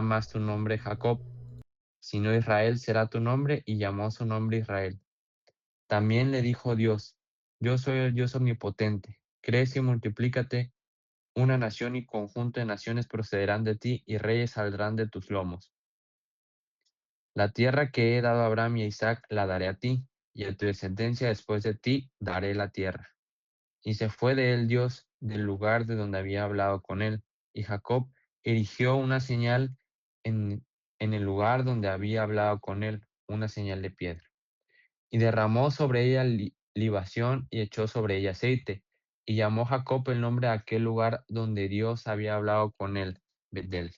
más tu nombre Jacob, sino Israel será tu nombre, y llamó su nombre Israel. También le dijo Dios: Yo soy el Dios omnipotente, crece y multiplícate, una nación y conjunto de naciones procederán de ti, y reyes saldrán de tus lomos. La tierra que he dado a Abraham y a Isaac la daré a ti, y a tu descendencia después de ti daré la tierra. Y se fue de él Dios del lugar de donde había hablado con él, y Jacob erigió una señal en, en el lugar donde había hablado con él, una señal de piedra. Y derramó sobre ella libación y echó sobre ella aceite, y llamó Jacob el nombre de aquel lugar donde Dios había hablado con él, Betel.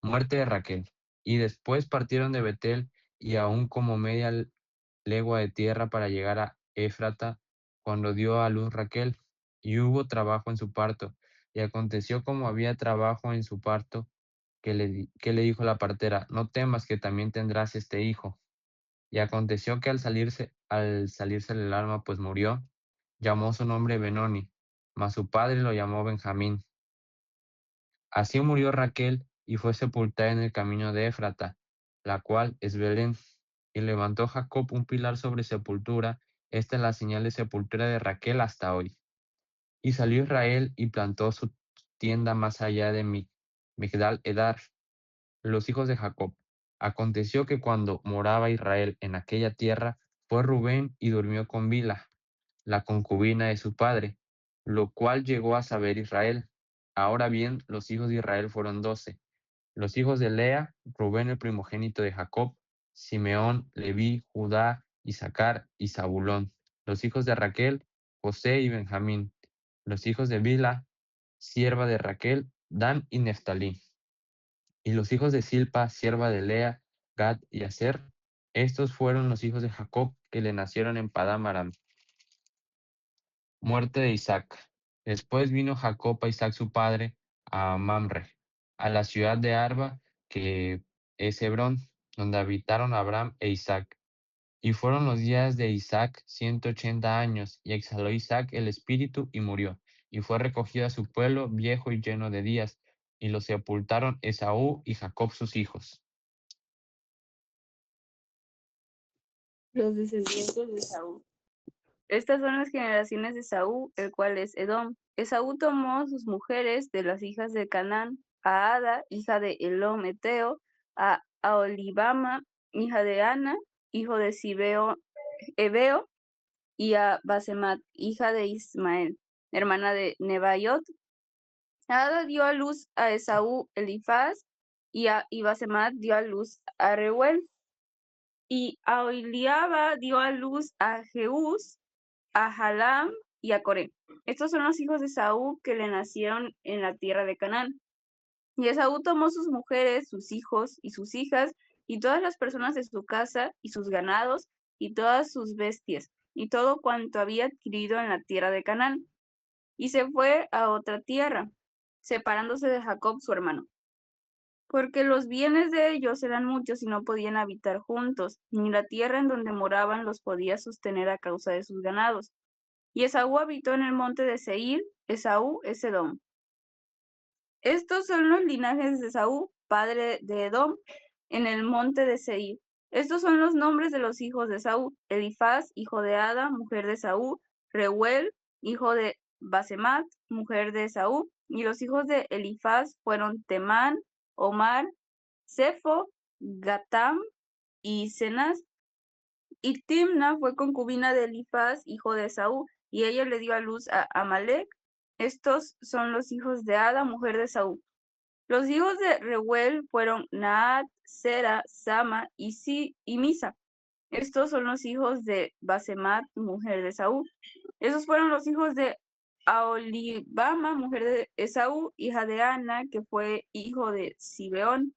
Muerte de Raquel. Y después partieron de Betel, y aún como media legua de tierra para llegar a Éfrata, cuando dio a luz Raquel, y hubo trabajo en su parto. Y aconteció, como había trabajo en su parto, que le dijo la partera: No temas, que también tendrás este hijo. Y aconteció que al salirse el alma, pues murió, llamó su nombre Benoni, mas su padre lo llamó Benjamín. Así murió Raquel, y fue sepultada en el camino de Éfrata, la cual es Belén. Y levantó Jacob un pilar sobre sepultura. Esta es la señal de sepultura de Raquel hasta hoy. Y salió Israel y plantó su tienda más allá de Migdal Edar, los hijos de Jacob. Aconteció que cuando moraba Israel en aquella tierra, fue Rubén y durmió con Bila, la concubina de su padre, lo cual llegó a saber Israel. Ahora bien, los hijos de Israel fueron 12. Los hijos de Lea: Rubén el primogénito de Jacob, Simeón, Leví, Judá, Isaacar y Zabulón. Los hijos de Raquel: José y Benjamín. Los hijos de Bila, sierva de Raquel: Dan y Neftalí. Y los hijos de Silpa, sierva de Lea: Gad y Aser. Estos fueron los hijos de Jacob que le nacieron en Padán Aram. Muerte de Isaac. Después vino Jacob a Isaac su padre, a Mamre, a la ciudad de Arba, que es Hebrón, donde habitaron Abraham e Isaac. Y fueron los días de Isaac 180 años, y exhaló Isaac el espíritu y murió. Y fue recogido a su pueblo, viejo y lleno de días, y lo sepultaron Esaú y Jacob sus hijos. Los descendientes de Esaú. Estas son las generaciones de Esaú, el cual es Edom. Esaú tomó sus mujeres de las hijas de Canaán: a Ada, hija de Elón Eteo; a Aholibama, hija de Ana, hijo de Ebeo; y a Basemat, hija de Ismael, hermana de Nebaiot. Ada dio a luz a Esaú Elifaz, y Basemat dio a luz a Reuel. Y Aholiaba dio a luz a Jeús, a Jalam y a Coré. Estos son los hijos de Esaú que le nacieron en la tierra de Canaán. Y Esaú tomó sus mujeres, sus hijos y sus hijas, y todas las personas de su casa, y sus ganados, y todas sus bestias, y todo cuanto había adquirido en la tierra de Canaán, y se fue a otra tierra, separándose de Jacob su hermano. Porque los bienes de ellos eran muchos y no podían habitar juntos, ni la tierra en donde moraban los podía sostener a causa de sus ganados. Y Esaú habitó en el monte de Seir. Esaú es Edom. Estos son los linajes de Esaú, padre de Edom, en el monte de Seir. Estos son los nombres de los hijos de Esaú: Elifaz, hijo de Ada, mujer de Esaú; Reuel, hijo de Basemat, mujer de Esaú. Y los hijos de Elifaz fueron Temán, Omar, Sefo, Gatam y Cenaz. Y Timna fue concubina de Elifaz, hijo de Esaú, y ella le dio a luz a Amalec. Estos son los hijos de Ada, mujer de Esaú. Los hijos de Reuel fueron Naat, Sera, Sama y Misa. Estos son los hijos de Basemat, mujer de Esaú. Esos fueron los hijos de Aholibama, mujer de Esaú, hija de Ana, que fue hijo de Sibeón.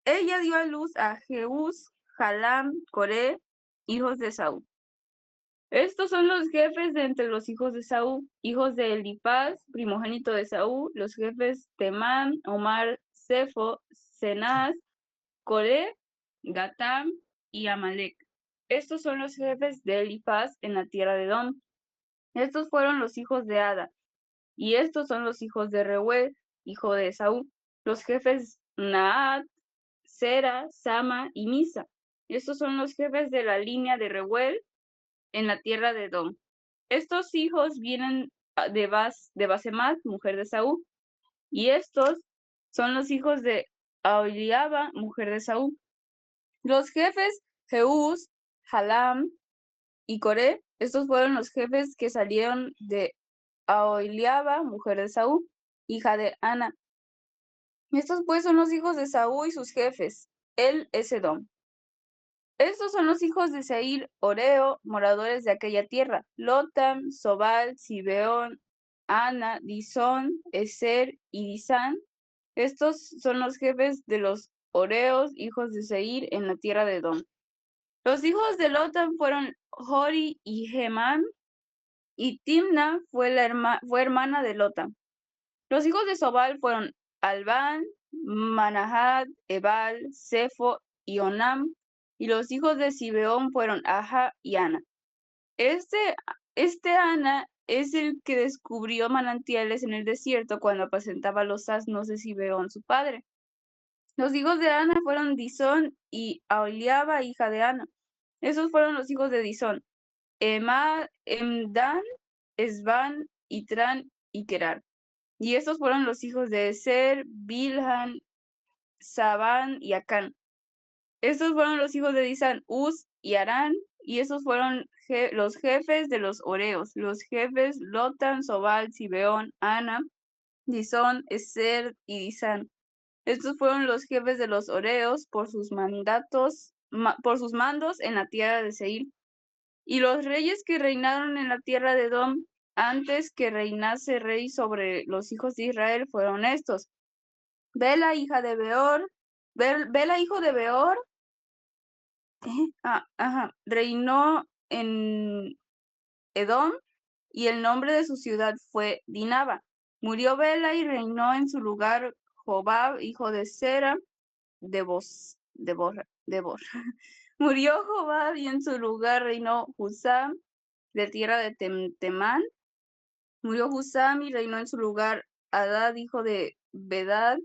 Ella dio a luz a Jeús, Jalam, Coré, hijos de Esaú. Estos son los jefes de entre los hijos de Esaú, hijos de Elifaz, primogénito de Esaú, los jefes Temán, Omar, Sefo, Cenaz, Coré, Gatam y Amalec. Estos son los jefes de Elifaz en la tierra de Edom. Estos fueron los hijos de Ada. Y estos son los hijos de Reuel, hijo de Esaú, los jefes Naat, Sera, Sama y Misa. Estos son los jefes de la línea de Reuel en la tierra de Edom. Estos hijos vienen de Basemat, mujer de Saúl, y estos son los hijos de Aholiaba, mujer de Saúl. Los jefes Jeús, Jalam y Coré, estos fueron los jefes que salieron de Aholiaba, mujer de Saúl, hija de Ana. Estos pues son los hijos de Saúl y sus jefes. Él es Edom. Estos son los hijos de Seir, Oreo, moradores de aquella tierra: Lotam, Sobal, Zibeón, Ana, Disón, Eser y Disán. Estos son los jefes de los Oreos, hijos de Seir, en la tierra de Edom. Los hijos de Lotam fueron Hori y Gemán, y Timna fue hermana de Lotam. Los hijos de Sobal fueron Albán, Manahat, Ebal, Sefo y Onam, y los hijos de Zibeón fueron Aja y Ana. Este, este Ana es el que descubrió manantiales en el desierto cuando apacentaba los asnos de Zibeón, su padre. Los hijos de Ana fueron Disón y Aholiaba, hija de Ana. Esos fueron los hijos de Disón: Emdan, Esban, Itran y Kerar. Y estos fueron los hijos de Eser, Bilhan, Sabán y Acán. Estos fueron los hijos de Disán, Uz y Arán. Y estos fueron los jefes de los Oreos, los jefes Lotan, Sobal, Zibeón, Ana, Disón, Eser y Disán. Estos fueron los jefes de los Oreos por sus por sus mandos en la tierra de Seir. Y los reyes que reinaron en la tierra de Edom antes que reinase rey sobre los hijos de Israel fueron estos: Bela, hija de Beor, Bela, hijo de Beor, reinó en Edom, y el nombre de su ciudad fue Dinaba. Murió Bela y reinó en su lugar Jobab, hijo de Sera, de Bor. Murió Jobab y en su lugar reinó Husam, de tierra de Temán. Murió Husam y reinó en su lugar Hadad, hijo de Bedad,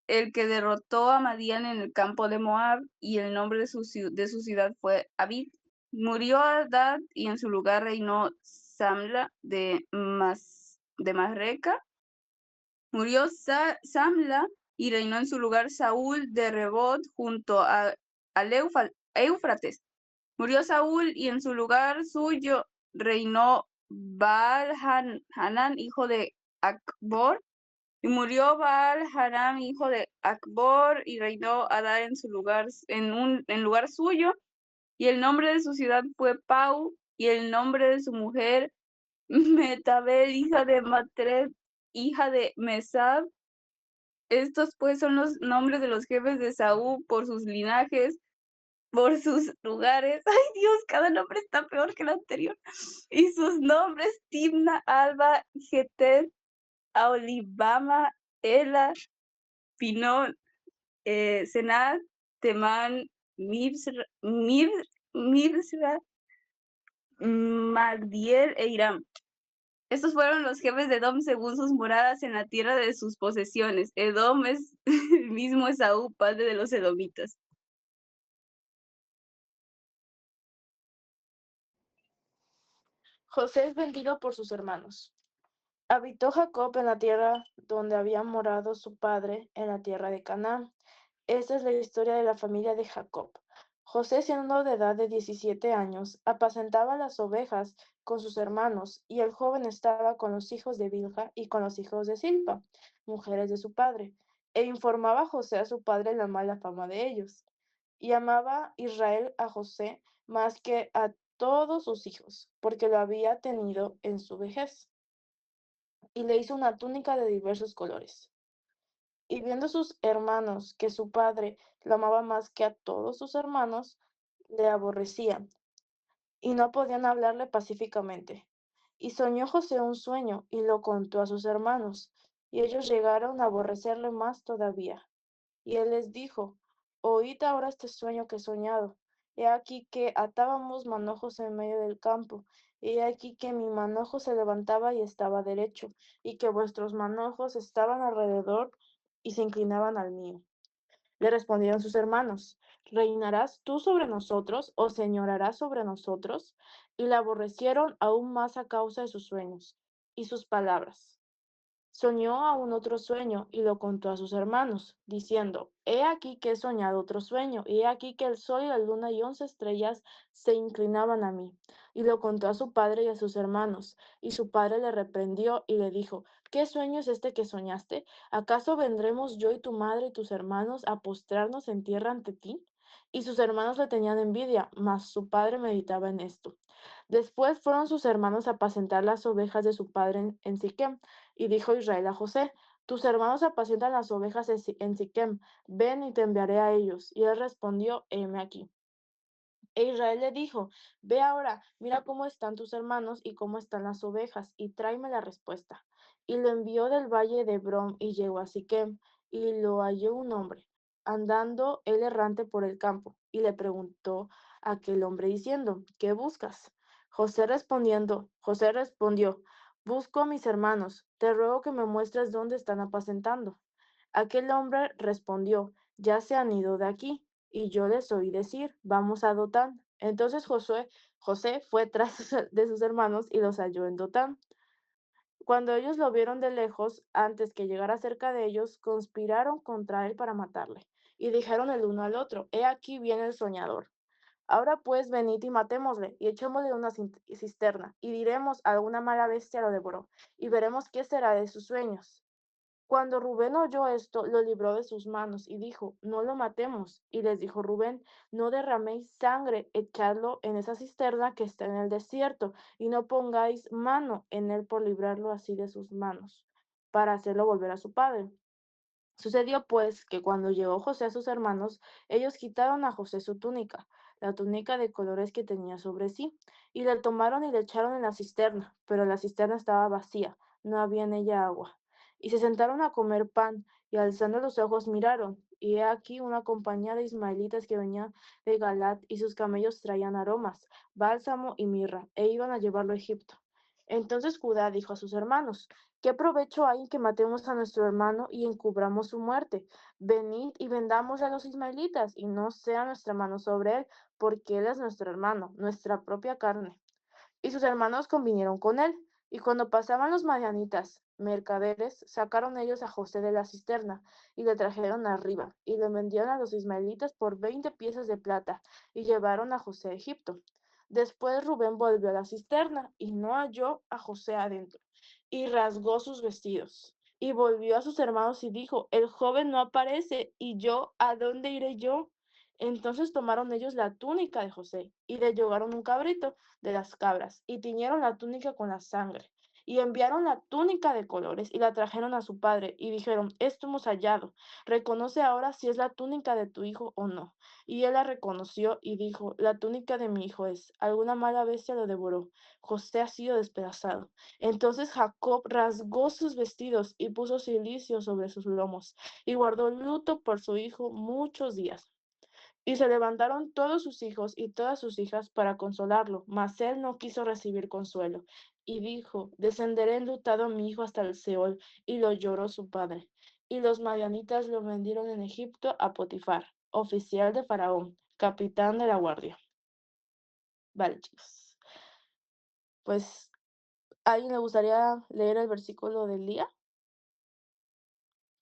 el que derrotó a Madián en el campo de Moab, y el nombre de su ciudad fue Abid. Murió Hadad y en su lugar reinó Samla de Masreca. Murió Samla y reinó en su lugar Saúl de Rebot junto al Éufrates. Murió Saúl y en su lugar suyo reinó Baal-Hanán, hijo de Acbor. Y murió Baal-Hanán, hijo de Acbor, y reinó Hadad en su lugar, en lugar suyo. Y el nombre de su ciudad fue Pau, y el nombre de su mujer Metabel, hija de Matred, hija de Mesab. Estos pues son los nombres de los jefes de Saúl por sus linajes, por sus lugares. Ay Dios, cada nombre está peor que el anterior. Y sus nombres: Timna, Alba, Getet, Aolibama, Ela, Pinón, Senat, Temán, Mibsra, Magdiel e Irán. Estos fueron los jefes de Edom según sus moradas en la tierra de sus posesiones. Edom es el mismo Esaú, padre de los edomitas. José es vendido por sus hermanos. Habitó Jacob en la tierra donde había morado su padre, en la tierra de Canaán. Esta es la historia de la familia de Jacob. José, siendo de edad de 17 años, apacentaba las ovejas con sus hermanos, y el joven estaba con los hijos de Bilha y con los hijos de Silpa, mujeres de su padre, e informaba José a su padre la mala fama de ellos. Y amaba Israel a José más que a todos sus hijos, porque lo había tenido en su vejez, y le hizo una túnica de diversos colores. Y viendo sus hermanos que su padre lo amaba más que a todos sus hermanos, le aborrecían, y no podían hablarle pacíficamente. Y soñó José un sueño, y lo contó a sus hermanos, y ellos llegaron a aborrecerle más todavía. Y él les dijo: Oíd ahora este sueño que he soñado. He aquí que atábamos manojos en medio del campo, y he aquí que mi manojo se levantaba y estaba derecho, y que vuestros manojos estaban alrededor y se inclinaban al mío. Le respondieron sus hermanos, ¿reinarás tú sobre nosotros o señorarás sobre nosotros? Y la aborrecieron aún más a causa de sus sueños y sus palabras. Soñó aún otro sueño y lo contó a sus hermanos, diciendo, He aquí que he soñado otro sueño, y he aquí que el sol y la luna y 11 estrellas se inclinaban a mí. Y lo contó a su padre y a sus hermanos, y su padre le reprendió y le dijo, ¿Qué sueño es este que soñaste? ¿Acaso vendremos yo y tu madre y tus hermanos a postrarnos en tierra ante ti? Y sus hermanos le tenían envidia, mas su padre meditaba en esto. Después fueron sus hermanos a apacentar las ovejas de su padre en Siquem. Y dijo Israel a José, tus hermanos apacientan las ovejas en Siquem, ven y te enviaré a ellos. Y él respondió, heme aquí. E Israel le dijo, ve ahora, mira cómo están tus hermanos y cómo están las ovejas, y tráeme la respuesta. Y lo envió del valle de Hebrón y llegó a Siquem, y lo halló un hombre, andando él errante por el campo, y le preguntó a aquel hombre diciendo, ¿qué buscas? José respondió, busco a mis hermanos, te ruego que me muestres dónde están apacentando. Aquel hombre respondió, ya se han ido de aquí. Y yo les oí decir, vamos a Dotán. Entonces José fue tras de sus hermanos y los halló en Dotán. Cuando ellos lo vieron de lejos, antes que llegara cerca de ellos, conspiraron contra él para matarle. Y dijeron el uno al otro, he aquí viene el soñador. Ahora pues venid y matémosle, y echémosle en una cisterna, y diremos, alguna mala bestia lo devoró, y veremos qué será de sus sueños. Cuando Rubén oyó esto, lo libró de sus manos y dijo, no lo matemos. Y les dijo Rubén, no derraméis sangre, echadlo en esa cisterna que está en el desierto, y no pongáis mano en él por librarlo así de sus manos, para hacerlo volver a su padre. Sucedió pues que cuando llegó José a sus hermanos, ellos quitaron a José su túnica, la túnica de colores que tenía sobre sí, y le tomaron y le echaron en la cisterna, pero la cisterna estaba vacía, no había en ella agua. Y se sentaron a comer pan, y alzando los ojos miraron, y he aquí una compañía de ismaelitas que venían de Galat, y sus camellos traían aromas, bálsamo y mirra, e iban a llevarlo a Egipto. Entonces Judá dijo a sus hermanos, ¿qué provecho hay en que matemos a nuestro hermano y encubramos su muerte? Venid y vendamos a los ismaelitas, y no sea nuestra mano sobre él, porque él es nuestro hermano, nuestra propia carne. Y sus hermanos convinieron con él. Y cuando pasaban los madianitas, mercaderes, sacaron ellos a José de la cisterna, y le trajeron arriba, y le vendieron a los ismaelitas por 20 piezas de plata, y llevaron a José a Egipto. Después Rubén volvió a la cisterna, y no halló a José adentro y rasgó sus vestidos. Y volvió a sus hermanos y dijo, el joven no aparece, y yo, ¿a dónde iré yo? Entonces tomaron ellos la túnica de José, y le llevaron un cabrito de las cabras, y tiñeron la túnica con la sangre. Y enviaron la túnica de colores, y la trajeron a su padre, y dijeron, esto hemos hallado, reconoce ahora si es la túnica de tu hijo o no. Y él la reconoció, y dijo, la túnica de mi hijo es, alguna mala bestia lo devoró, José ha sido despedazado. Entonces Jacob rasgó sus vestidos y puso cilicio sobre sus lomos, y guardó luto por su hijo muchos días. Y se levantaron todos sus hijos y todas sus hijas para consolarlo, mas él no quiso recibir consuelo. Y dijo, descenderé enlutado a mi hijo hasta el Seol, y lo lloró su padre. Y los madianitas lo vendieron en Egipto a Potifar, oficial de Faraón, capitán de la guardia. Vale, chicos. Pues, ¿a alguien le gustaría leer el versículo del día?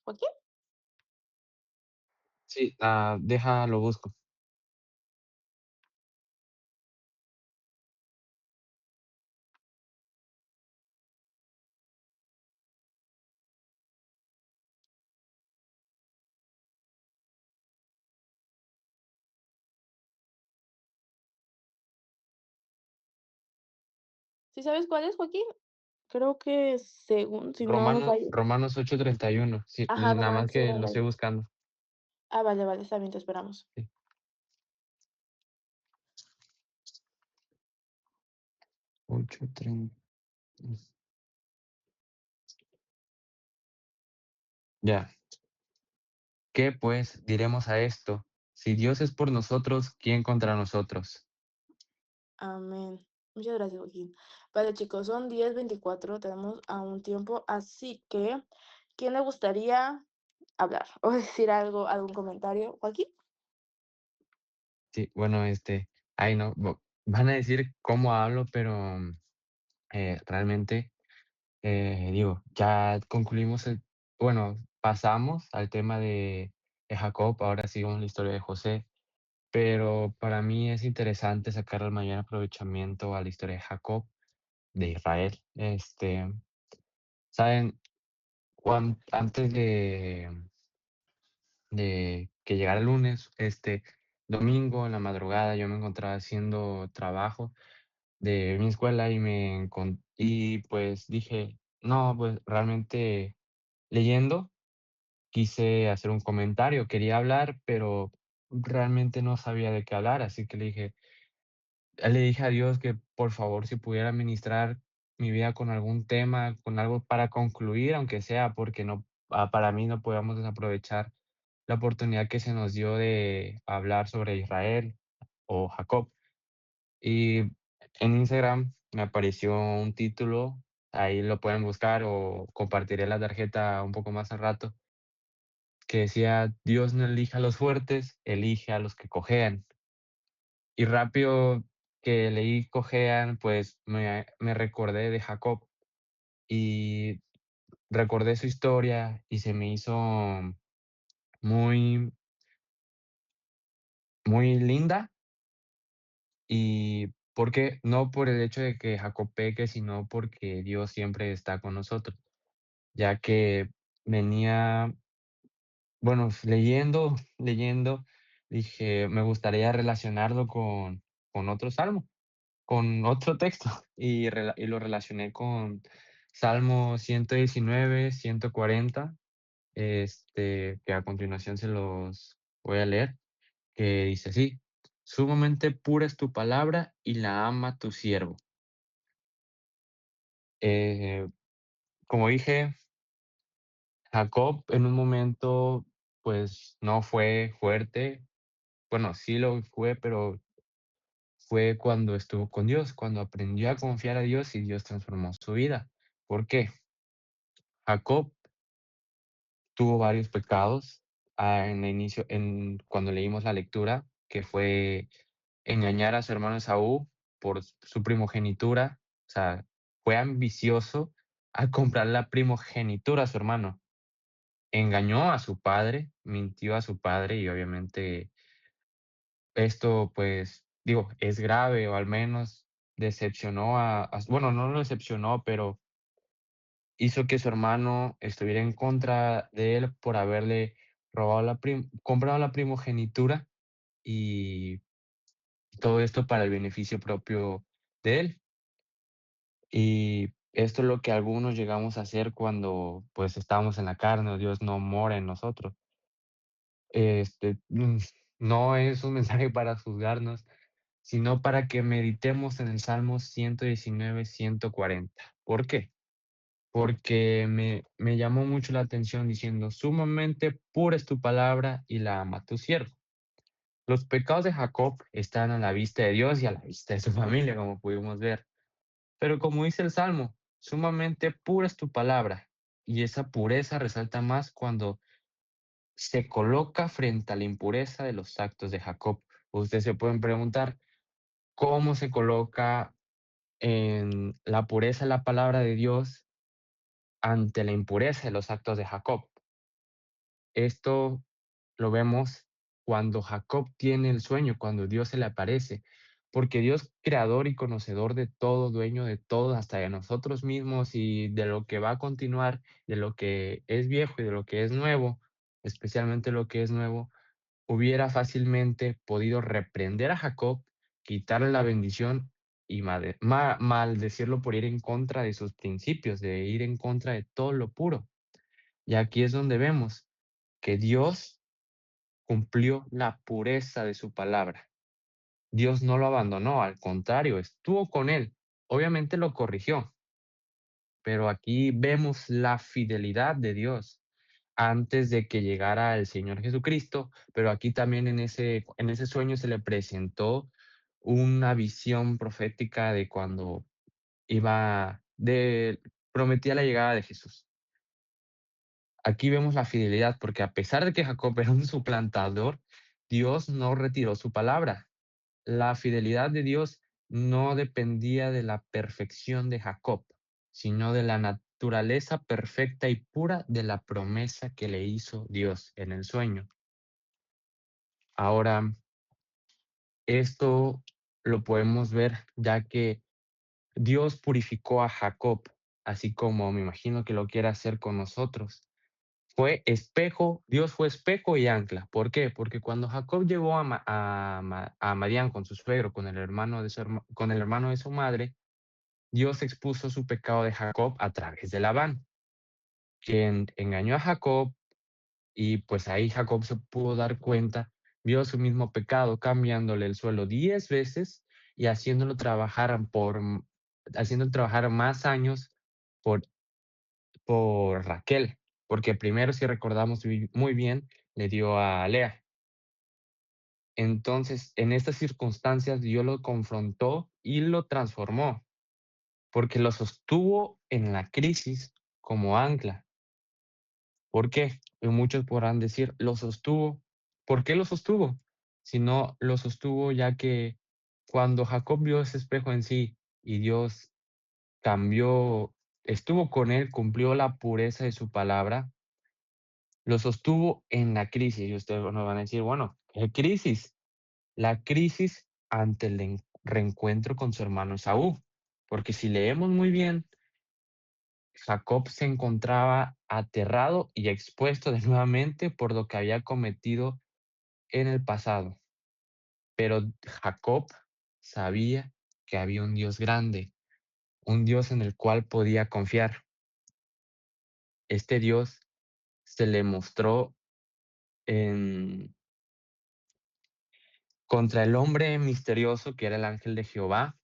¿Joaquín? Sí, deja, lo busco. ¿Sí sabes cuál es, Joaquín? Creo que según, si no me falla. Romanos 8:31. Sí, Ajá, nada más Romanos que lo 7. estoy buscando. Ah, vale, vale, está bien, te esperamos. Sí. 8:30. Ya. ¿Qué pues diremos a esto? Si Dios es por nosotros, ¿quién contra nosotros? Amén. Muchas gracias, Joaquín. Vale, chicos, son 10:24, tenemos aún tiempo, así que, ¿quién le gustaría hablar o decir algo, algún comentario. Joaquín. Sí, bueno, ay, no, van a decir cómo hablo, pero realmente, digo, ya concluimos bueno, pasamos al tema de Jacob, ahora sigamos la historia de José, pero para mí es interesante sacar el mayor aprovechamiento a la historia de Jacob, de Israel. ¿Saben? Antes de que llegara el lunes, domingo en la madrugada yo me encontraba haciendo trabajo de mi escuela y pues dije, no, pues realmente leyendo quise hacer un comentario, quería hablar, pero realmente no sabía de qué hablar, así que le dije a Dios que por favor si pudiera ministrar mi vida con algún tema, con algo para concluir, aunque sea, porque no, para mí no podíamos desaprovechar la oportunidad que se nos dio de hablar sobre Israel o Jacob. Y en Instagram me apareció un título, ahí lo pueden buscar o compartiré la tarjeta un poco más al rato, que decía, Dios no elige a los fuertes, elige a los que cojean. Y rápido que leí cojean, pues me recordé de Jacob y recordé su historia y se me hizo muy, muy linda. Y porque no por el hecho de que Jacob peque, sino porque Dios siempre está con nosotros, ya que venía, bueno, leyendo, dije, me gustaría relacionarlo con otro salmo, con otro texto, y lo relacioné con Salmo 119, 140, que a continuación se los voy a leer, que dice así: "Sumamente pura es tu palabra y la ama tu siervo". Eh, Como dije, Jacob en un momento, pues, no fue fuerte. Bueno, sí lo fue, pero fue cuando estuvo con Dios, cuando aprendió a confiar a Dios y Dios transformó su vida. ¿Por qué? Jacob tuvo varios pecados, en el inicio, cuando leímos la lectura, que fue engañar a su hermano Esaú por su primogenitura, o sea, fue ambicioso al comprar la primogenitura a su hermano. Engañó a su padre, mintió a su padre y obviamente esto, pues, digo, es grave o al menos decepcionó bueno, no lo decepcionó, pero hizo que su hermano estuviera en contra de él por haberle robado comprado la primogenitura y todo esto para el beneficio propio de él. Y esto es lo que algunos llegamos a hacer cuando, pues, estamos en la carne o Dios no mora en nosotros. Este, mm, no es un mensaje para juzgarnos, sino para que meditemos en el Salmo 119, 140. ¿Por qué? Porque me llamó mucho la atención diciendo: "Sumamente pura es tu palabra y la ama tu siervo". Los pecados de Jacob están a la vista de Dios y a la vista de su familia, como pudimos ver. Pero como dice el Salmo, sumamente pura es tu palabra, y esa pureza resalta más cuando se coloca frente a la impureza de los actos de Jacob. Ustedes se pueden preguntar, ¿cómo se coloca en la pureza de la palabra de Dios ante la impureza de los actos de Jacob? Esto lo vemos cuando Jacob tiene el sueño, cuando Dios se le aparece, porque Dios, creador y conocedor de todo, dueño de todo, hasta de nosotros mismos y de lo que va a continuar, de lo que es viejo y de lo que es nuevo, especialmente lo que es nuevo, hubiera fácilmente podido reprender a Jacob, quitarle la bendición y maldecirlo por ir en contra de sus principios, de ir en contra de todo lo puro. Y aquí es donde vemos que Dios cumplió la pureza de su palabra. Dios no lo abandonó, al contrario, estuvo con él. Obviamente lo corrigió, pero aquí vemos la fidelidad de Dios antes de que llegara el Señor Jesucristo, pero aquí también en ese sueño se le presentó una visión profética de cuando iba de prometía la llegada de Jesús. Aquí vemos la fidelidad, porque a pesar de que Jacob era un suplantador, Dios no retiró su palabra. La fidelidad de Dios no dependía de la perfección de Jacob, sino de la naturaleza perfecta y pura de la promesa que le hizo Dios en el sueño. Ahora, esto lo podemos ver ya que Dios purificó a Jacob, así como me imagino que lo quiere hacer con nosotros. Fue espejo, Dios fue espejo y ancla. ¿Por qué? Porque cuando Jacob llegó a Madián con su suegro, con el hermano de su madre, Dios expuso su pecado de Jacob a través de Labán, quien engañó a Jacob y pues ahí Jacob se pudo dar cuenta, vio su mismo pecado cambiándole el suelo 10 veces y haciéndolo trabajar más años por Raquel, porque primero, si recordamos muy bien, le dio a Lea. Entonces, en estas circunstancias, Dios lo confrontó y lo transformó, porque lo sostuvo en la crisis como ancla. ¿Por qué? Y muchos podrán decir, lo sostuvo. ¿Por qué lo sostuvo? Si no lo sostuvo ya que cuando Jacob vio ese espejo en sí y Dios cambió, estuvo con él, cumplió la pureza de su palabra, lo sostuvo en la crisis. Y ustedes nos van a decir, bueno, ¿qué crisis? La crisis ante el reencuentro con su hermano Esaú. Porque si leemos muy bien, Jacob se encontraba aterrado y expuesto de nuevamente por lo que había cometido en el pasado. Pero Jacob sabía que había un Dios grande, un Dios en el cual podía confiar. Este Dios se le mostró en contra el hombre misterioso que era el ángel de Jehová,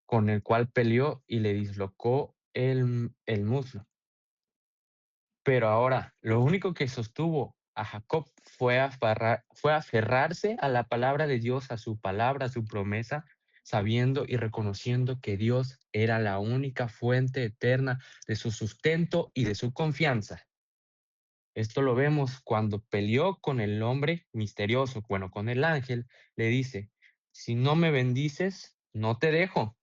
con el cual peleó y le dislocó el muslo. Pero ahora, lo único que sostuvo a Jacob fue aferrarse a la palabra de Dios, a su palabra, a su promesa, sabiendo y reconociendo que Dios era la única fuente eterna de su sustento y de su confianza. Esto lo vemos cuando peleó con el hombre misterioso, bueno, con el ángel, le dice, si no me bendices, no te dejo.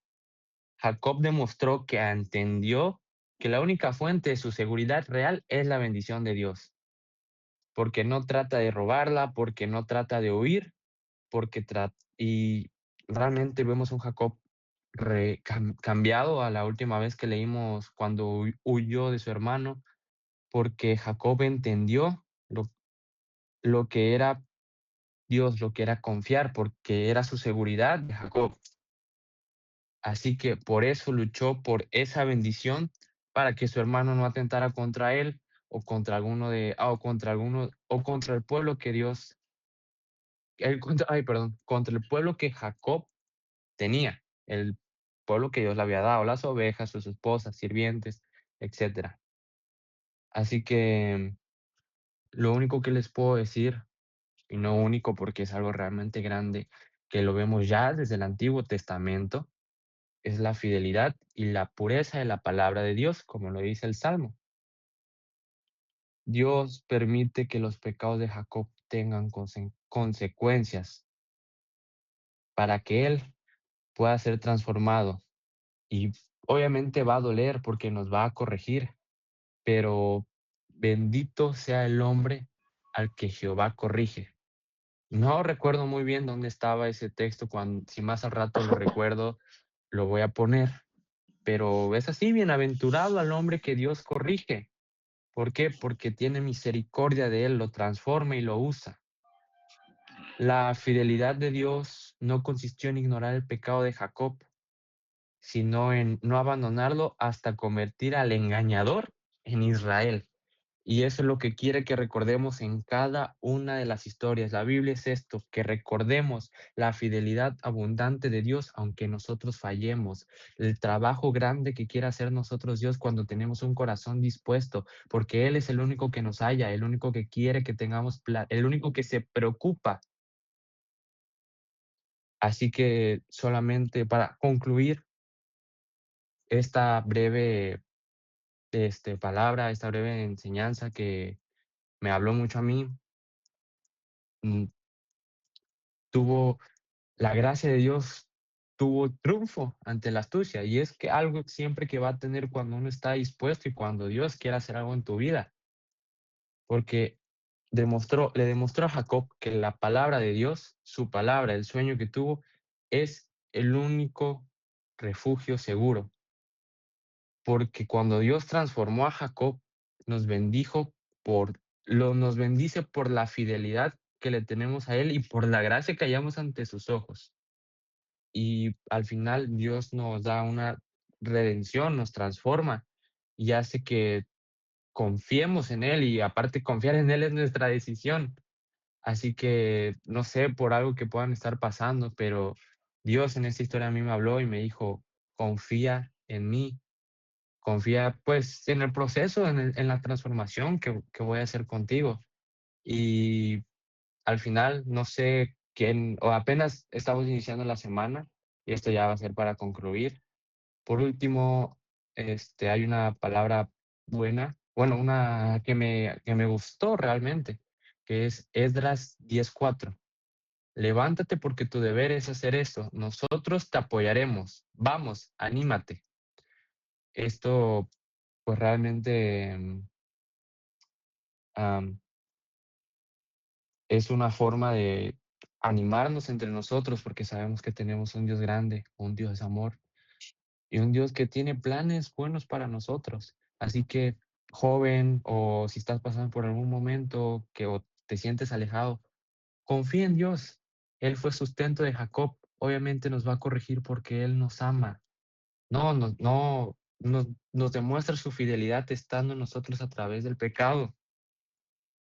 Jacob demostró que entendió que la única fuente de su seguridad real es la bendición de Dios, porque no trata de robarla, porque no trata de huir, y realmente vemos un Jacob cambiado a la última vez que leímos cuando huyó de su hermano, porque Jacob entendió lo que era Dios, lo que era confiar, porque era su seguridad de Jacob. Así que por eso luchó por esa bendición para que su hermano no atentara contra él o contra o contra el pueblo que contra el pueblo que Jacob tenía, el pueblo que Dios le había dado, las ovejas, sus esposas, sirvientes, etcétera. Así que lo único que les puedo decir, y no único porque es algo realmente grande, que lo vemos ya desde el Antiguo Testamento, es la fidelidad y la pureza de la palabra de Dios, como lo dice el Salmo. Dios permite que los pecados de Jacob tengan consecuencias para que él pueda ser transformado. Y obviamente va a doler porque nos va a corregir, pero bendito sea el hombre al que Jehová corrige. No recuerdo muy bien dónde estaba ese texto, si más al rato lo recuerdo, lo voy a poner. Pero es así, bienaventurado al hombre que Dios corrige. ¿Por qué? Porque tiene misericordia de él, lo transforma y lo usa. La fidelidad de Dios no consistió en ignorar el pecado de Jacob, sino en no abandonarlo hasta convertir al engañador en Israel. Y eso es lo que quiere que recordemos en cada una de las historias. La Biblia es esto, que recordemos la fidelidad abundante de Dios, aunque nosotros fallemos, el trabajo grande que quiere hacer nosotros Dios cuando tenemos un corazón dispuesto, porque Él es el único que nos halla, el único que quiere que tengamos, el único que se preocupa. Así que solamente para concluir esta breve palabra, esta breve enseñanza que me habló mucho a mí, mm, tuvo la gracia de Dios, tuvo triunfo ante la astucia. Y es que algo siempre que va a tener cuando uno está dispuesto y cuando Dios quiere hacer algo en tu vida, porque le demostró a Jacob que la palabra de Dios, su palabra, el sueño que tuvo, es el único refugio seguro. Porque cuando Dios transformó a Jacob, nos bendijo nos bendice por la fidelidad que le tenemos a Él y por la gracia que hallamos ante sus ojos. Y al final Dios nos da una redención, nos transforma y hace que confiemos en Él, y aparte confiar en Él es nuestra decisión. Así que no sé por algo que puedan estar pasando, pero Dios en esta historia a mí me habló y me dijo: confía en mí, confía pues en el proceso, en la transformación que voy a hacer contigo. Y al final, no sé quién, o apenas estamos iniciando la semana y esto ya va a ser para concluir. Por último, hay una palabra buena, bueno, una que me gustó realmente, que es Esdras 10:4. Levántate porque tu deber es hacer esto. Nosotros te apoyaremos. Vamos, anímate. Esto, pues realmente am, es una forma de animarnos entre nosotros porque sabemos que tenemos un Dios grande, un Dios de amor y un Dios que tiene planes buenos para nosotros. Así que, joven, o si estás pasando por algún momento que o te sientes alejado, confía en Dios. Él fue sustento de Jacob. Obviamente nos va a corregir porque Él nos ama. No, nos demuestra su fidelidad estando en nosotros a través del pecado,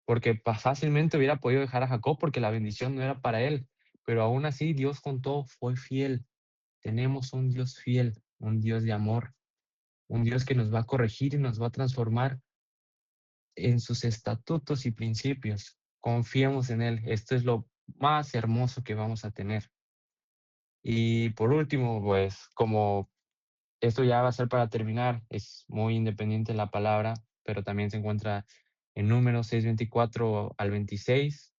porque fácilmente hubiera podido dejar a Jacob porque la bendición no era para él, pero aún así Dios con todo fue fiel. Tenemos un Dios fiel, un Dios de amor, un Dios que nos va a corregir y nos va a transformar en sus estatutos y principios. Confiemos en Él. Esto es lo más hermoso que vamos a tener. Y por último, pues como esto ya va a ser para terminar, es muy independiente la palabra, pero también se encuentra en Números 6:24 al 26.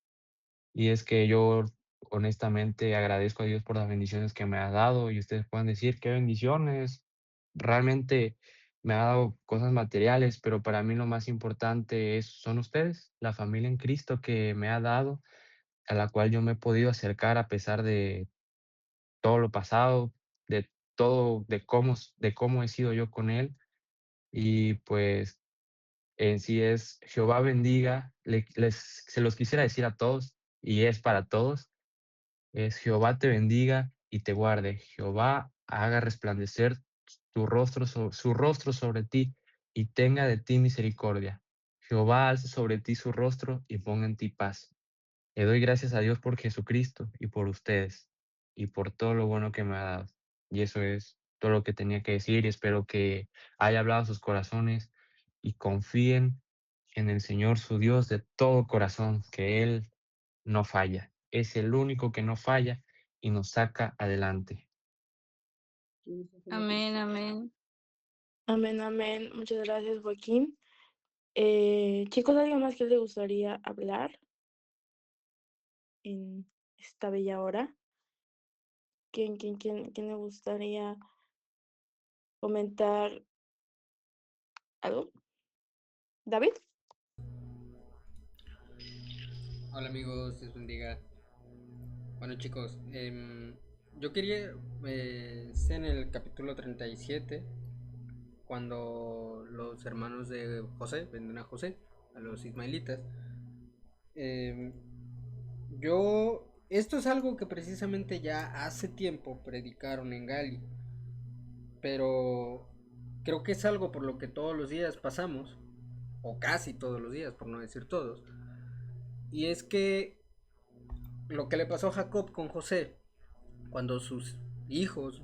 Y es que yo honestamente agradezco a Dios por las bendiciones que me ha dado, y ustedes pueden decir: "¿Qué bendiciones?". Realmente me ha dado cosas materiales, pero para mí lo más importante son ustedes, la familia en Cristo que me ha dado, a la cual yo me he podido acercar a pesar de todo lo pasado, de todo, de cómo he sido yo con Él. Y pues en sí es Jehová bendiga, se los quisiera decir a todos, y es para todos. Es: Jehová te bendiga y te guarde. Jehová haga resplandecer su rostro sobre ti y tenga de ti misericordia. Jehová alce sobre ti su rostro y ponga en ti paz. Le doy gracias a Dios por Jesucristo y por ustedes y por todo lo bueno que me ha dado. Y eso es todo lo que tenía que decir, y espero que haya hablado a sus corazones y confíen en el Señor su Dios de todo corazón, que Él no falla. Es el único que no falla y nos saca adelante. Amén, amén. Amén, amén. Muchas gracias, Joaquín. Chicos, ¿alguien más que les gustaría hablar en esta bella hora? ¿Quién le gustaría comentar algo? ¿David? Hola amigos, Dios bendiga. Bueno chicos, yo quería, estar en el capítulo 37, cuando los hermanos de José venden a José, a los ismaelitas. Em, esto es algo que precisamente ya hace tiempo predicaron en Gali, pero creo que es algo por lo que todos los días pasamos, o casi todos los días, por no decir todos. Y es que lo que le pasó a Jacob con José, cuando sus hijos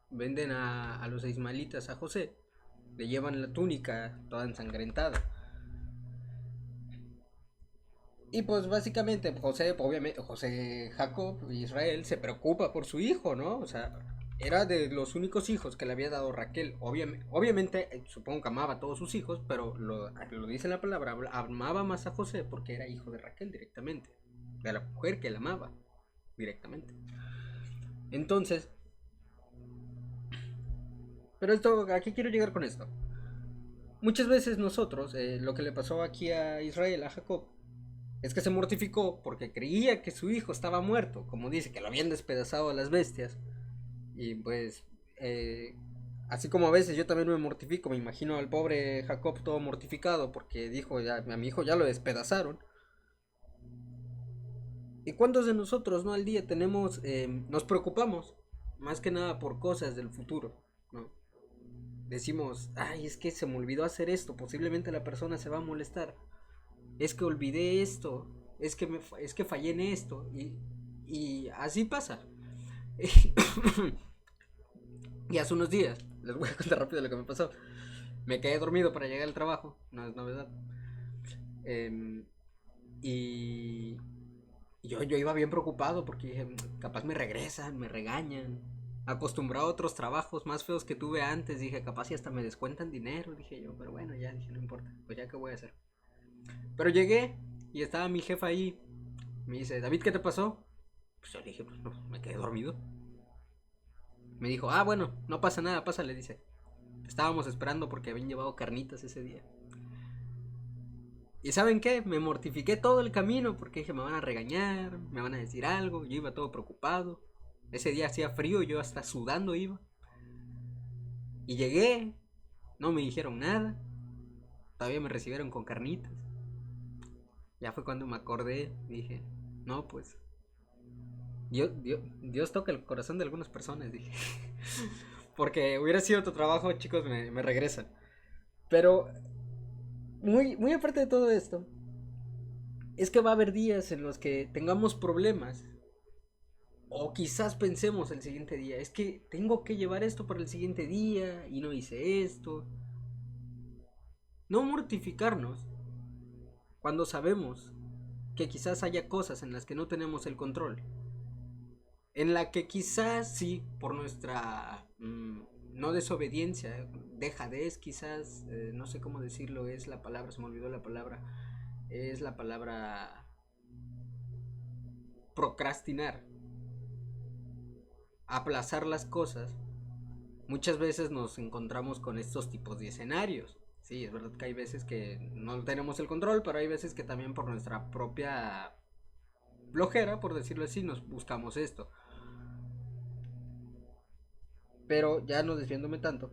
venden a los ismaelitas a José, le llevan la túnica toda ensangrentada. Y pues básicamente José, obviamente, José Jacob, Israel, se preocupa por su hijo, ¿no? O sea, era de los únicos hijos que le había dado Raquel. Obviamente, supongo que amaba a todos sus hijos, pero lo dice la palabra, amaba más a José porque era hijo de Raquel directamente, de la mujer que él amaba directamente. Entonces, pero esto, ¿a qué quiero llegar con esto? Muchas veces nosotros, lo que le pasó aquí a Israel, a Jacob, es que se mortificó porque creía que su hijo estaba muerto, como dice, que lo habían despedazado a las bestias. Y pues, así como a veces yo también me mortifico, me imagino al pobre Jacob todo mortificado porque dijo, ya, a mi hijo ya lo despedazaron. ¿Y cuántos de nosotros, no, al día tenemos, nos preocupamos más que nada por cosas del futuro, ¿no? Decimos, ay, es que se me olvidó hacer esto, posiblemente la persona se va a molestar. Es que olvidé esto, es que fallé en esto, y así pasa. Y hace unos días, les voy a contar rápido lo que me pasó. Me quedé dormido para llegar al trabajo, no es novedad. Em, y yo iba bien preocupado porque dije, capaz me regresan, me regañan. Acostumbrado a otros trabajos más feos que tuve antes, dije, capaz y hasta me descuentan dinero, dije yo, pero bueno, ya, dije, no importa, pues ya qué voy a hacer. Pero llegué y estaba mi jefa ahí, me dice, David, ¿qué te pasó? Pues yo le dije, pues no, me quedé dormido. Me dijo, ah, bueno, no pasa nada, pásale, dice. Estábamos esperando porque habían llevado carnitas ese día. ¿Y saben qué? Me mortifiqué todo el camino porque dije, me van a regañar, me van a decir algo. Yo iba todo preocupado. Ese día hacía frío, yo hasta sudando iba. Y llegué, no me dijeron nada. Todavía me recibieron con carnitas. Ya fue cuando me acordé, dije, no, pues Dios toca el corazón de algunas personas, dije. Porque hubiera sido tu trabajo, chicos, me regresan. Pero, muy aparte de todo esto, es que va a haber días en los que tengamos problemas. O quizás pensemos el siguiente día, es que tengo que llevar esto para el siguiente día y no hice esto. No mortificarnos cuando sabemos que quizás haya cosas en las que no tenemos el control. En la que quizás sí, por nuestra no desobediencia, dejadez quizás, no sé cómo decirlo, es la palabra, se me olvidó la palabra, es la palabra procrastinar, aplazar las cosas, muchas veces nos encontramos con estos tipos de escenarios. Sí, es verdad que hay veces que no tenemos el control, pero hay veces que también por nuestra propia flojera, por decirlo así, nos buscamos esto. Pero ya no desviándome tanto,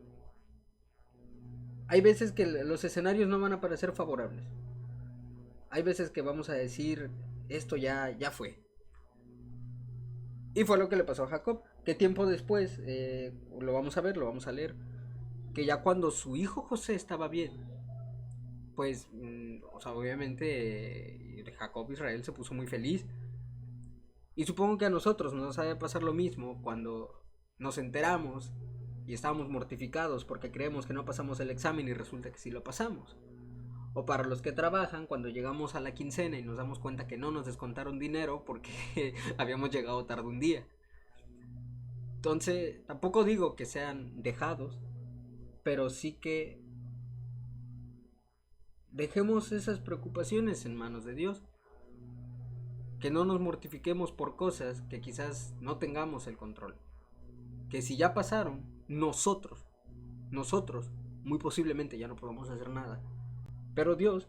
hay veces que los escenarios no van a parecer favorables. Hay veces que vamos a decir, esto ya fue. Y fue lo que le pasó a Jacob, que tiempo después, lo vamos a ver, lo vamos a leer, que ya cuando su hijo José estaba bien, pues, o sea, obviamente Jacob Israel se puso muy feliz. Y supongo que a nosotros nos ha de pasar lo mismo cuando nos enteramos y estábamos mortificados porque creemos que no pasamos el examen y resulta que sí lo pasamos. O para los que trabajan, cuando llegamos a la quincena y nos damos cuenta que no nos descontaron dinero porque habíamos llegado tarde un día. Entonces, tampoco digo que sean dejados, pero sí que dejemos esas preocupaciones en manos de Dios. Que no nos mortifiquemos por cosas que quizás no tengamos el control. Que si ya pasaron, nosotros, muy posiblemente ya no podamos hacer nada. Pero Dios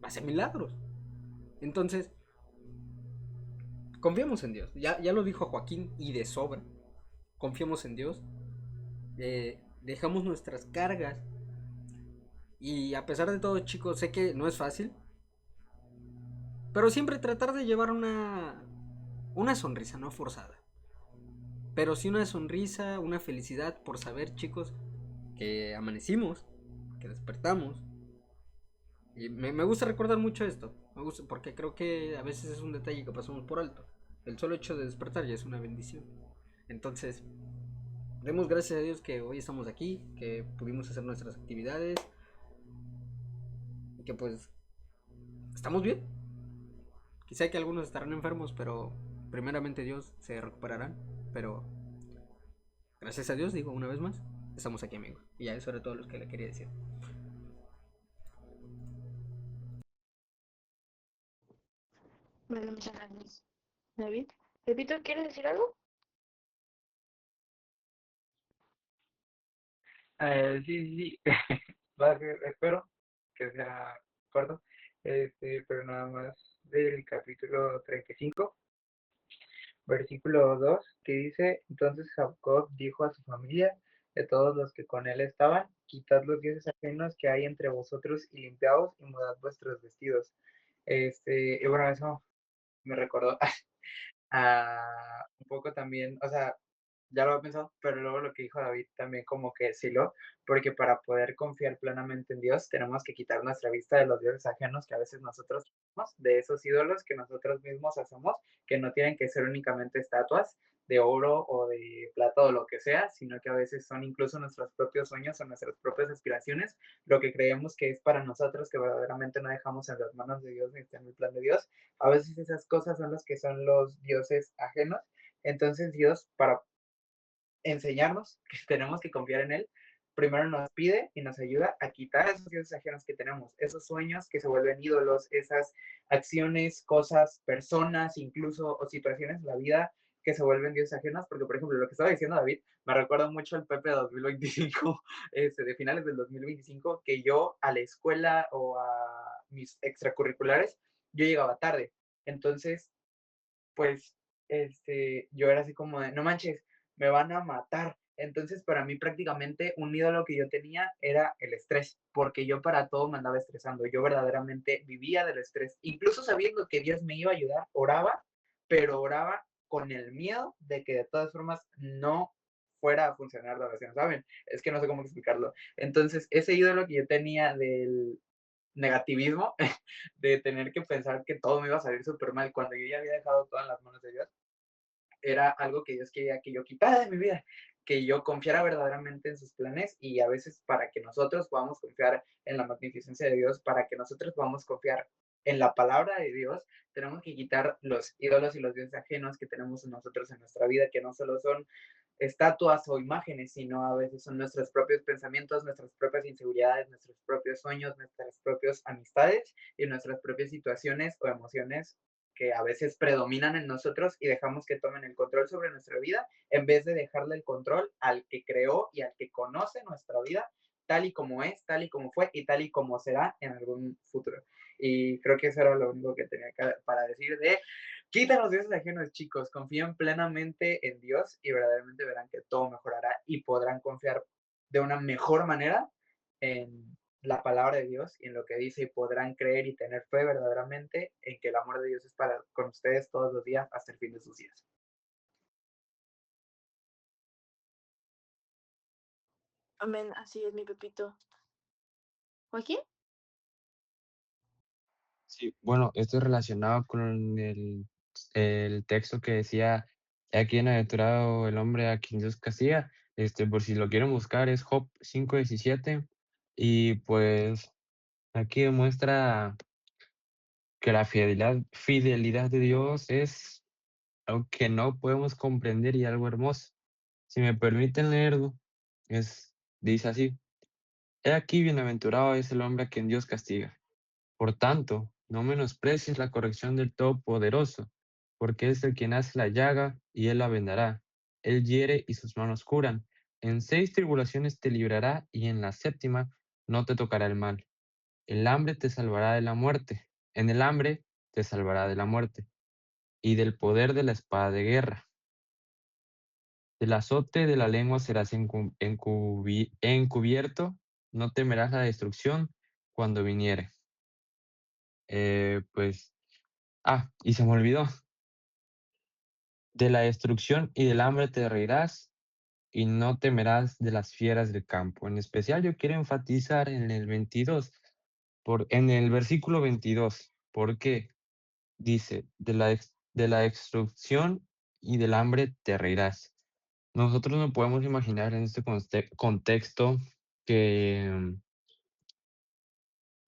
hace milagros. Entonces, confiemos en Dios. Ya lo dijo Joaquín y de sobra. Confiemos en Dios. Dejamos nuestras cargas. Y a pesar de todo, chicos, sé que no es fácil. Pero siempre tratar de llevar una sonrisa, no forzada. Pero sí una sonrisa, una felicidad por saber, chicos, que amanecimos, que despertamos. Y me gusta recordar mucho esto. Me gusta porque creo que a veces es un detalle que pasamos por alto. El solo hecho de despertar ya es una bendición. Entonces, demos gracias a Dios que hoy estamos aquí, que pudimos hacer nuestras actividades. Y que pues estamos bien. Quizá que algunos estarán enfermos, pero primeramente Dios se recuperarán. Pero gracias a Dios, digo una vez más, estamos aquí, amigo. Y ya eso era todo lo que le quería decir. Bueno, muchas gracias, David. Pepito, ¿quieres decir algo? Sí, sí, sí. Espero que sea corto, pero nada más del capítulo 35, versículo 2, que dice: Entonces Jacob dijo a su familia y a todos los que con él estaban: Quitad los dioses ajenos que hay entre vosotros y limpiaos y mudad vuestros vestidos. Y bueno, eso me recordó un poco también, o sea, ya lo había pensado, pero luego lo que dijo David también como que sí porque para poder confiar plenamente en Dios tenemos que quitar nuestra vista de los dioses ajenos que a veces nosotros tenemos, de esos ídolos que nosotros mismos hacemos, que no tienen que ser únicamente estatuas de oro o de plata o lo que sea, sino que a veces son incluso nuestros propios sueños o nuestras propias aspiraciones, lo que creemos que es para nosotros, que verdaderamente no dejamos en las manos de Dios ni está en el plan de Dios. A veces esas cosas son las que son los dioses ajenos. Entonces Dios, para enseñarnos que tenemos que confiar en Él, primero nos pide y nos ayuda a quitar esos dioses ajenos que tenemos, esos sueños que se vuelven ídolos, esas acciones, cosas, personas, incluso o situaciones de la vida que se vuelven dioses ajenos, porque por ejemplo lo que estaba diciendo David me recuerda mucho al Pepe de 2025, de finales del 2025, que yo a la escuela o a mis extracurriculares, yo llegaba tarde, entonces pues, yo era así como de, no manches, me van a matar. Entonces, para mí prácticamente un ídolo que yo tenía era el estrés, porque yo para todo me andaba estresando. Yo verdaderamente vivía del estrés, incluso sabiendo que Dios me iba a ayudar, oraba, pero oraba con el miedo de que de todas formas no fuera a funcionar la oración, ¿saben? Es que no sé cómo explicarlo. Entonces, ese ídolo que yo tenía del negativismo, de tener que pensar que todo me iba a salir súper mal cuando yo ya había dejado todo en las manos de Dios, era algo que Dios quería que yo quitara de mi vida, que yo confiara verdaderamente en sus planes y a veces para que nosotros podamos confiar en la magnificencia de Dios, para que nosotros podamos confiar en la palabra de Dios, tenemos que quitar los ídolos y los dioses ajenos que tenemos en nosotros en nuestra vida, que no solo son estatuas o imágenes, sino a veces son nuestros propios pensamientos, nuestras propias inseguridades, nuestros propios sueños, nuestras propias amistades y nuestras propias situaciones o emociones que a veces predominan en nosotros y dejamos que tomen el control sobre nuestra vida en vez de dejarle el control al que creó y al que conoce nuestra vida tal y como es, tal y como fue y tal y como será en algún futuro. Y creo que eso era lo único que tenía para decir de quiten los dioses ajenos, chicos, confíen plenamente en Dios y verdaderamente verán que todo mejorará y podrán confiar de una mejor manera en la palabra de Dios y en lo que dice y podrán creer y tener fe verdaderamente en que el amor de Dios es para con ustedes todos los días hasta el fin de sus días. Amén, así es mi Pepito. ¿Joaquín? Sí, bueno, esto es relacionado con el texto que decía: "He aquí bienaventurado el hombre a quien Dios castiga". Por si lo quieren buscar, es Job 5:17. Y pues aquí demuestra que la fidelidad de Dios es algo que no podemos comprender y algo hermoso. Si me permiten leerlo, dice así: "He aquí bienaventurado es el hombre a quien Dios castiga. Por tanto, no menosprecies la corrección del Todopoderoso, porque es el quien hace la llaga y él la vendará. Él hiere y sus manos curan. En 6 tribulaciones te librará y en la séptima no te tocará el mal. El hambre te salvará de la muerte. En el hambre te salvará de la muerte y del poder de la espada de guerra. Del azote de la lengua serás encubierto. No temerás la destrucción cuando viniere". Pues y se me olvidó. De la destrucción y del hambre te reirás y no temerás de las fieras del campo. En especial yo quiero enfatizar en el 22, en el versículo 22, porque dice: de la destrucción y del hambre te reirás. Nosotros no podemos imaginar en este contexto que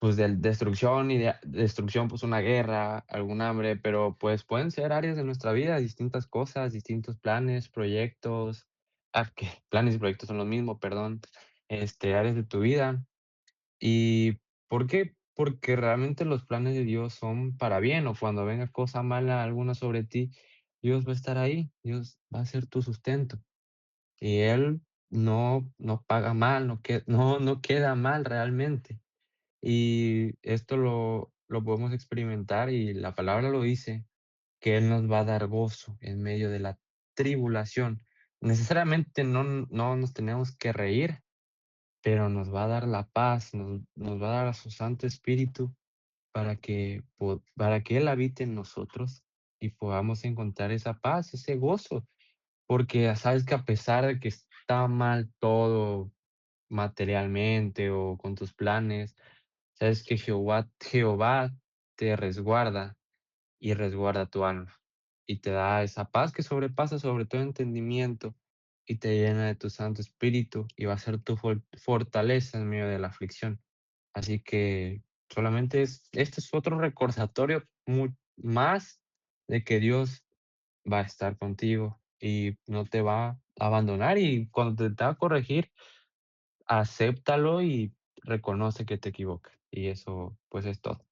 pues de destrucción y de destrucción, pues una guerra, algún hambre, pero pues pueden ser áreas de nuestra vida, distintas cosas, distintos planes, proyectos, que planes y proyectos son lo mismo, perdón, áreas de tu vida. ¿Y por qué? Porque realmente los planes de Dios son para bien, o cuando venga cosa mala alguna sobre ti, Dios va a estar ahí, Dios va a ser tu sustento. Y Él no paga mal, no queda mal realmente. Y esto lo podemos experimentar y la palabra lo dice, que Él nos va a dar gozo en medio de la tribulación. Necesariamente no nos tenemos que reír, pero nos va a dar la paz, nos va a dar a su Santo Espíritu para que Él habite en nosotros y podamos encontrar esa paz, ese gozo, porque sabes que a pesar de que está mal todo materialmente o con tus planes, sabes que Jehová te resguarda y resguarda tu alma y te da esa paz que sobrepasa sobre todo entendimiento y te llena de tu Santo Espíritu y va a ser tu fortaleza en medio de la aflicción. Así que solamente este es otro recordatorio más de que Dios va a estar contigo y no te va a abandonar y cuando te va a corregir, acéptalo y reconoce que te equivocas. Y eso pues es todo.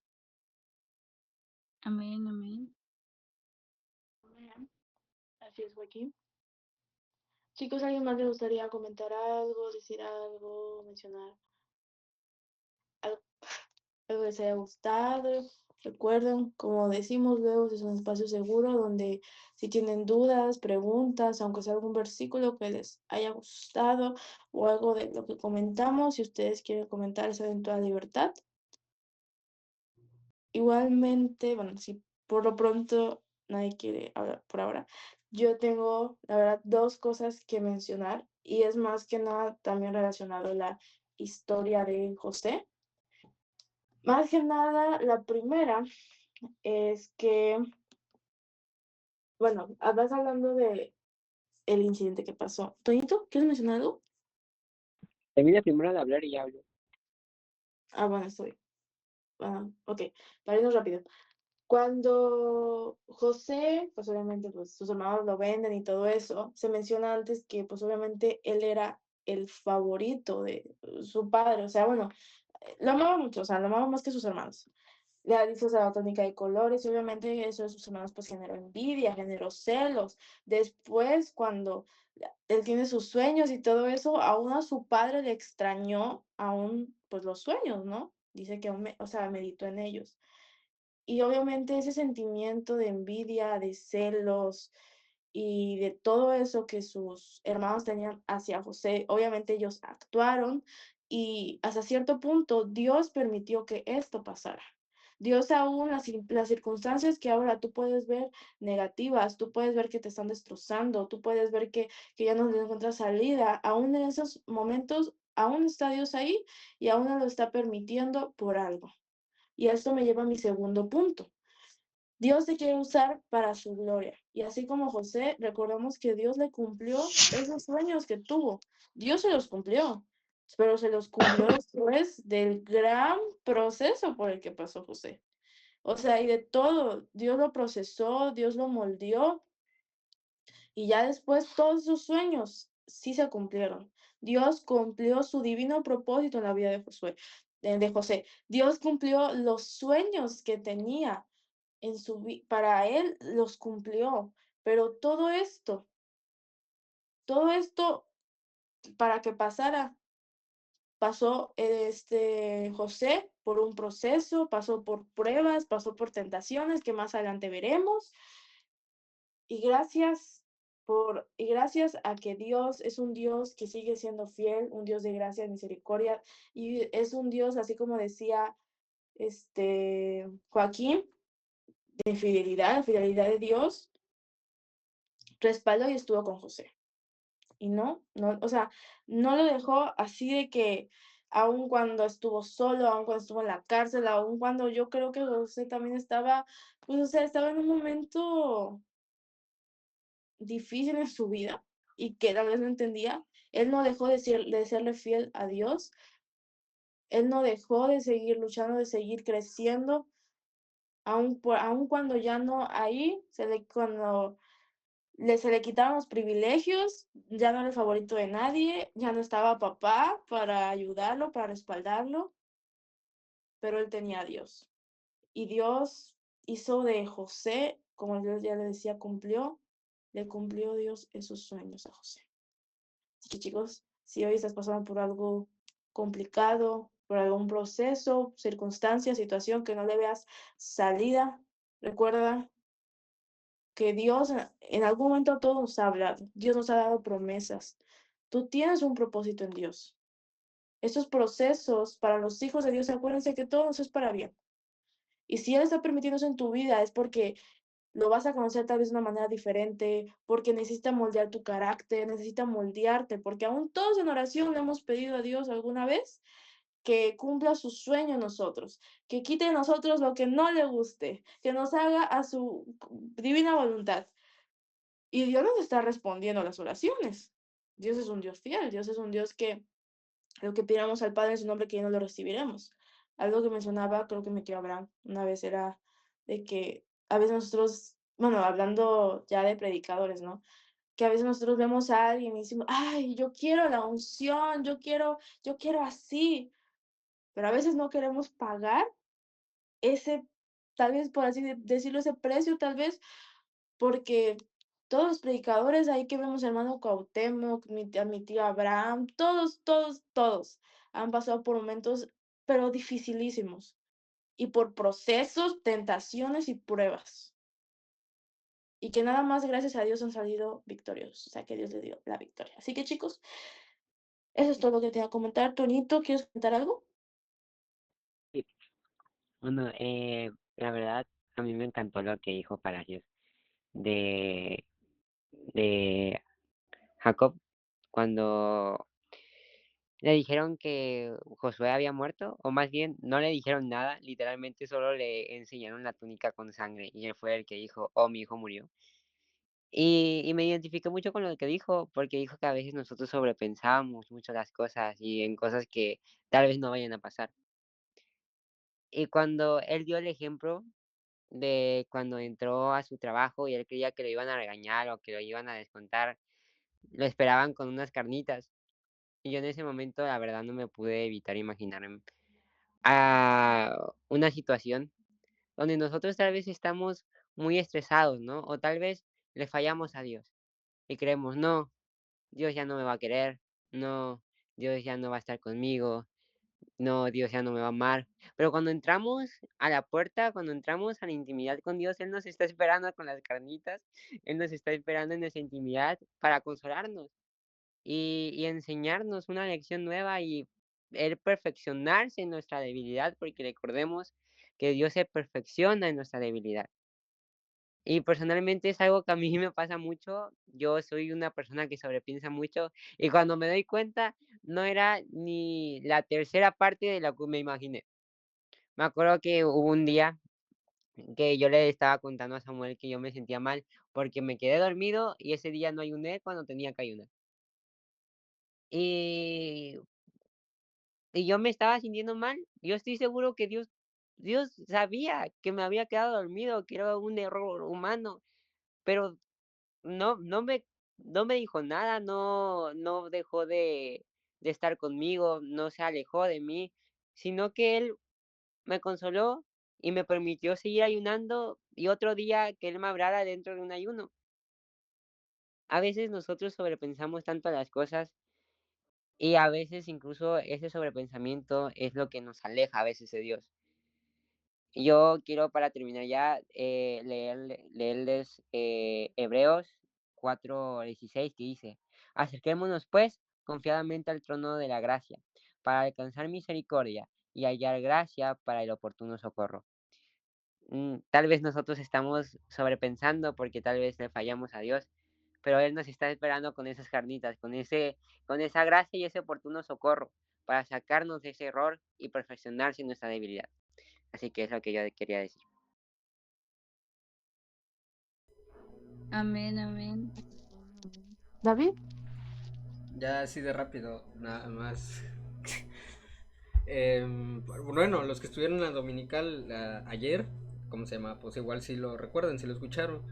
Amén, amén. Amén. Así es, Joaquín. Chicos, ¿alguien más le gustaría comentar algo, decir algo, mencionar algo, algo que les haya gustado? Recuerden, como decimos luego, es un espacio seguro donde si tienen dudas, preguntas, aunque sea algún versículo que les haya gustado o algo de lo que comentamos, si ustedes quieren comentar, está en toda libertad. Igualmente, bueno, si por lo pronto nadie quiere hablar por ahora, yo tengo, la verdad, dos cosas que mencionar y es más que nada también relacionado a la historia de José. Más que nada, la primera es que, bueno, vas hablando de el incidente que pasó. Toñito, ¿quieres mencionar algo? Termina primero de hablar y ya hablo. Bueno, estoy. Ok, para irnos rápido. Cuando José, pues obviamente, pues sus hermanos lo venden y todo eso, se menciona antes que, pues obviamente, él era el favorito de su padre, o sea, bueno, lo amaba mucho, o sea, lo amaba más que sus hermanos. Le dice, o sea, la tónica de colores, y obviamente eso de sus hermanos, pues generó envidia, generó celos. Después, cuando él tiene sus sueños y todo eso, aún a su padre le extrañó aún, pues los sueños, ¿no? Dice que aún, o sea, meditó en ellos. Y obviamente ese sentimiento de envidia, de celos y de todo eso que sus hermanos tenían hacia José, obviamente ellos actuaron y hasta cierto punto Dios permitió que esto pasara. Dios aún las circunstancias que ahora tú puedes ver negativas, tú puedes ver que te están destrozando, tú puedes ver que ya no le encuentras salida, aún en esos momentos, aún está Dios ahí y aún lo está permitiendo por algo. Y esto me lleva a mi segundo punto. Dios te quiere usar para su gloria. Y así como José, recordamos que Dios le cumplió esos sueños que tuvo. Dios se los cumplió, pero se los cumplió después del gran proceso por el que pasó José. O sea, y de todo, Dios lo procesó, Dios lo moldeó, y ya después todos sus sueños sí se cumplieron. Dios cumplió su divino propósito en la vida de Josué, de José. Dios cumplió los sueños que tenía en su vida, para él los cumplió. Pero todo esto para que pasara, pasó José por un proceso, pasó por pruebas, pasó por tentaciones que más adelante veremos. Y gracias a que Dios es un Dios que sigue siendo fiel, un Dios de gracia y misericordia, y es un Dios, así como decía Joaquín, de fidelidad, fidelidad de Dios, respaldó y estuvo con José. Y no, o sea, no lo dejó así de que aun cuando estuvo solo, aun cuando estuvo en la cárcel, aun cuando yo creo que José también estaba, pues, o sea, estaba en un momento difícil en su vida y que tal vez no entendía, él no dejó de serle fiel a Dios, él no dejó de seguir luchando, de seguir creciendo, aun cuando ya no ahí, cuando se le quitaron los privilegios, ya no era el favorito de nadie, ya no estaba papá para ayudarlo, para respaldarlo, pero él tenía a Dios. Y Dios hizo de José, como Dios ya le decía, le cumplió Dios esos sueños a José. Así que chicos, si hoy estás pasando por algo complicado, por algún proceso, circunstancia, situación que no le veas salida, recuerda que Dios en algún momento a todos nos ha hablado. Dios nos ha dado promesas. Tú tienes un propósito en Dios. Estos procesos para los hijos de Dios, acuérdense que todo eso es para bien. Y si Él está permitiendo eso en tu vida, es porque lo vas a conocer tal vez de una manera diferente, porque necesita moldear tu carácter, necesita moldearte, porque aún todos en oración le hemos pedido a Dios alguna vez que cumpla su sueño en nosotros, que quite de nosotros lo que no le guste, que nos haga a su divina voluntad. Y Dios nos está respondiendo a las oraciones. Dios es un Dios fiel, Dios es un Dios que lo que pidamos al Padre en su nombre, que no lo recibiremos. Algo que mencionaba, creo que me quedó Abraham, una vez era de que a veces nosotros, bueno, hablando ya de predicadores, ¿no? Que a veces nosotros vemos a alguien y decimos, ay, yo quiero la unción, yo quiero así, pero a veces no queremos pagar ese, tal vez por así decirlo, ese precio, tal vez, porque todos los predicadores ahí que vemos, hermano Cuauhtémoc, a mi tío Abraham, todos han pasado por momentos, pero dificilísimos, y por procesos, tentaciones y pruebas. Y que nada más gracias a Dios han salido victoriosos, o sea, que Dios les dio la victoria. Así que chicos, eso es todo lo que te voy a comentar. Tonito, ¿quieres comentar algo? Sí. Bueno, la verdad, a mí me encantó lo que dijo Palacios de, de Jacob cuando le dijeron que Josué había muerto, o más bien no le dijeron nada, literalmente solo le enseñaron la túnica con sangre y él fue el que dijo, oh, mi hijo murió. Y me identifiqué mucho con lo que dijo, porque dijo que a veces nosotros sobrepensamos mucho las cosas y en cosas que tal vez no vayan a pasar. Y cuando él dio el ejemplo de cuando entró a su trabajo y él creía que lo iban a regañar o que lo iban a descontar, lo esperaban con unas carnitas. Y yo en ese momento, la verdad, no me pude evitar imaginarme a una situación donde nosotros tal vez estamos muy estresados, ¿no? O tal vez le fallamos a Dios y creemos, no, Dios ya no me va a querer, no, Dios ya no va a estar conmigo, no, Dios ya no me va a amar. Pero cuando entramos a la puerta, cuando entramos a la intimidad con Dios, Él nos está esperando con las carnitas, Él nos está esperando en esa intimidad para consolarnos y enseñarnos una lección nueva y Él perfeccionarse en nuestra debilidad, porque recordemos que Dios se perfecciona en nuestra debilidad. Y personalmente es algo que a mí me pasa mucho. Yo soy una persona que sobrepiensa mucho y cuando me doy cuenta no era ni la tercera parte de lo que me imaginé. Me acuerdo que hubo un día que yo le estaba contando a Samuel que yo me sentía mal porque me quedé dormido y ese día no ayuné cuando tenía que ayunar. Y, y yo me estaba sintiendo mal. Yo estoy seguro que Dios sabía que me había quedado dormido, que era un error humano, pero no me dijo nada, no dejó de estar conmigo, no se alejó de mí, sino que Él me consoló y me permitió seguir ayunando y otro día que Él me hablara dentro de un ayuno. A veces nosotros sobrepensamos tanto las cosas y a veces incluso ese sobrepensamiento es lo que nos aleja a veces de Dios. Yo quiero para terminar ya leerles Hebreos 4:16 que dice, acerquémonos pues confiadamente al trono de la gracia para alcanzar misericordia y hallar gracia para el oportuno socorro. Tal vez nosotros estamos sobrepensando porque tal vez le fallamos a Dios, pero Él nos está esperando con esas carnitas, con esa gracia y ese oportuno socorro para sacarnos de ese error y perfeccionarse en nuestra debilidad. Así que es lo que yo quería decir. Amén, amén. David. Ya así de rápido, nada más. Bueno, los que estuvieron en la dominical ayer, ¿cómo se llama? Pues igual si lo recuerdan, si lo escucharon,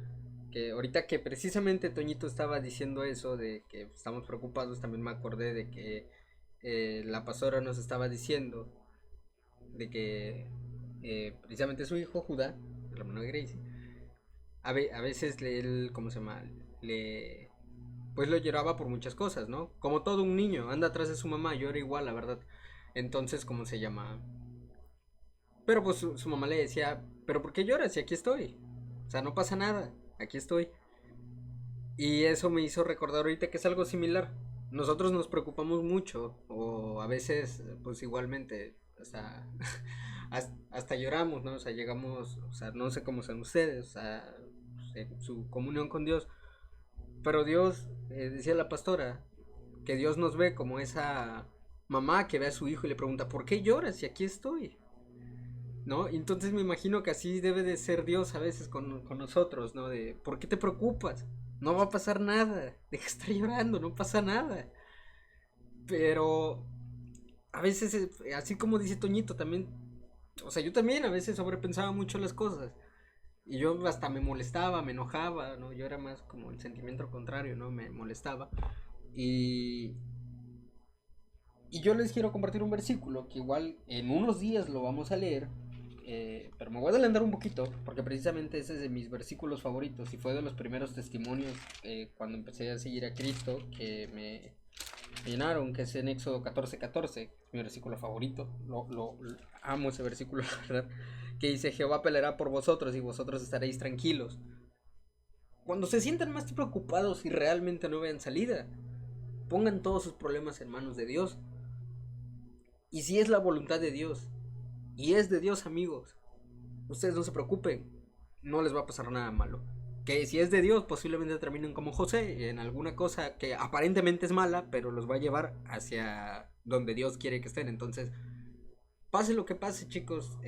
porque ahorita que precisamente Toñito estaba diciendo eso de que estamos preocupados, también me acordé de que la pastora nos estaba diciendo de que precisamente su hijo Judá, el hermano de Gracie, a veces él, ¿cómo se llama? Le, pues lo lloraba por muchas cosas, ¿no? Como todo un niño, anda atrás de su mamá, llora igual, la verdad. Entonces, ¿cómo se llama? Pero pues su mamá le decía, ¿pero por qué lloras? Si aquí estoy. O sea, no pasa nada, aquí estoy. Y eso me hizo recordar ahorita que es algo similar. Nosotros nos preocupamos mucho, o a veces, pues igualmente, o sea, hasta lloramos, ¿no? O sea, llegamos, o sea, no sé cómo sean ustedes, o sea, en su comunión con Dios. Pero Dios, decía la pastora, que Dios nos ve como esa mamá que ve a su hijo y le pregunta, ¿por qué lloras si aquí estoy? ¿No? Y entonces me imagino que así debe de ser Dios a veces con nosotros, ¿no? De, ¿por qué te preocupas? No va a pasar nada, deja de estar llorando, no pasa nada. Pero a veces, así como dice Toñito, también, o sea, yo también a veces sobrepensaba mucho las cosas. Y yo hasta me molestaba, me enojaba, ¿no? Yo era más como el sentimiento contrario, ¿no? Me molestaba. Y, y yo les quiero compartir un versículo que igual en unos días lo vamos a leer, pero me voy a adelantar un poquito, porque precisamente ese es de mis versículos favoritos y fue de los primeros testimonios cuando empecé a seguir a Cristo que me llenaron, que es en Éxodo 14:14, es mi versículo favorito, lo amo ese versículo, la verdad, que dice, Jehová peleará por vosotros y vosotros estaréis tranquilos. Cuando se sientan más preocupados y realmente no vean salida, pongan todos sus problemas en manos de Dios. Y si es la voluntad de Dios, y es de Dios, amigos, ustedes no se preocupen, no les va a pasar nada malo. Que si es de Dios, posiblemente terminen como José, en alguna cosa que aparentemente es mala, pero los va a llevar hacia donde Dios quiere que estén. Entonces, pase lo que pase, chicos,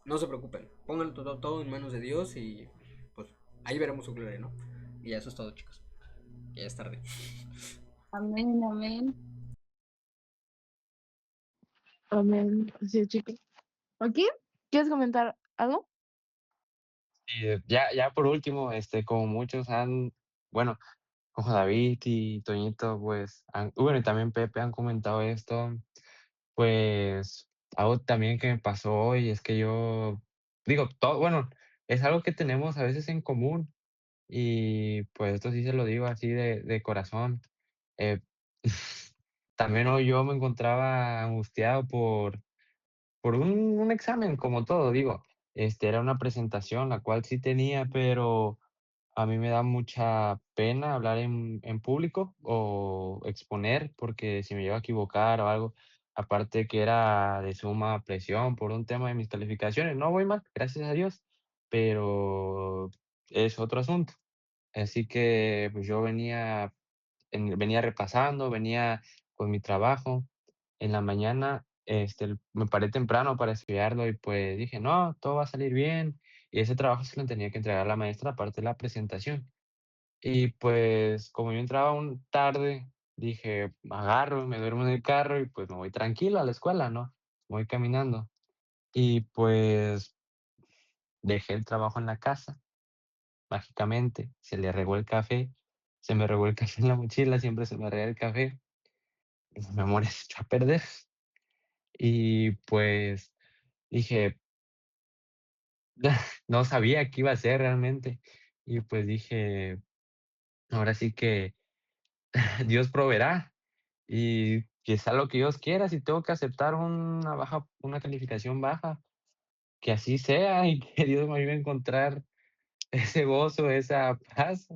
no se preocupen, pongan todo en manos de Dios y pues ahí veremos su gloria, ¿no? Y eso es todo, chicos. Ya es tarde. Amén, amén. Amén. Sí, chicos. ¿Aquí? ¿Quieres comentar algo? Y ya por último, como muchos han, bueno, como David y Toñito, pues, bueno, y también Pepe han comentado esto, pues, algo también que me pasó hoy es que yo, digo, todo, bueno, es algo que tenemos a veces en común y pues esto sí se lo digo así de corazón. eh, También hoy yo me encontraba angustiado por un examen, como todo, digo, era una presentación, la cual sí tenía, pero a mí me da mucha pena hablar en público o exponer, porque si me llego a equivocar o algo, aparte que era de suma presión por un tema de mis calificaciones, no voy mal, gracias a Dios, pero es otro asunto. Así que, pues, yo venía repasando, venía con mi trabajo. En la mañana, me paré temprano para estudiarlo y, pues, dije: "No, todo va a salir bien". Y ese trabajo se lo tenía que entregar a la maestra, aparte de la presentación. Y, pues, como yo entraba tarde, dije: "Agarro, me duermo en el carro y, pues, me voy tranquilo a la escuela", ¿no? Voy caminando. Y, pues, dejé el trabajo en la casa, mágicamente, se le regó el café, se me regó el café en la mochila, siempre se me rega el café, y la memoria se echó a perder. Y, pues, dije, no sabía qué iba a hacer realmente. Y, pues, dije: "Ahora sí que Dios proveerá, y que sea lo que Dios quiera, si tengo que aceptar una calificación baja, que así sea, y que Dios me ayude a encontrar ese gozo, esa paz".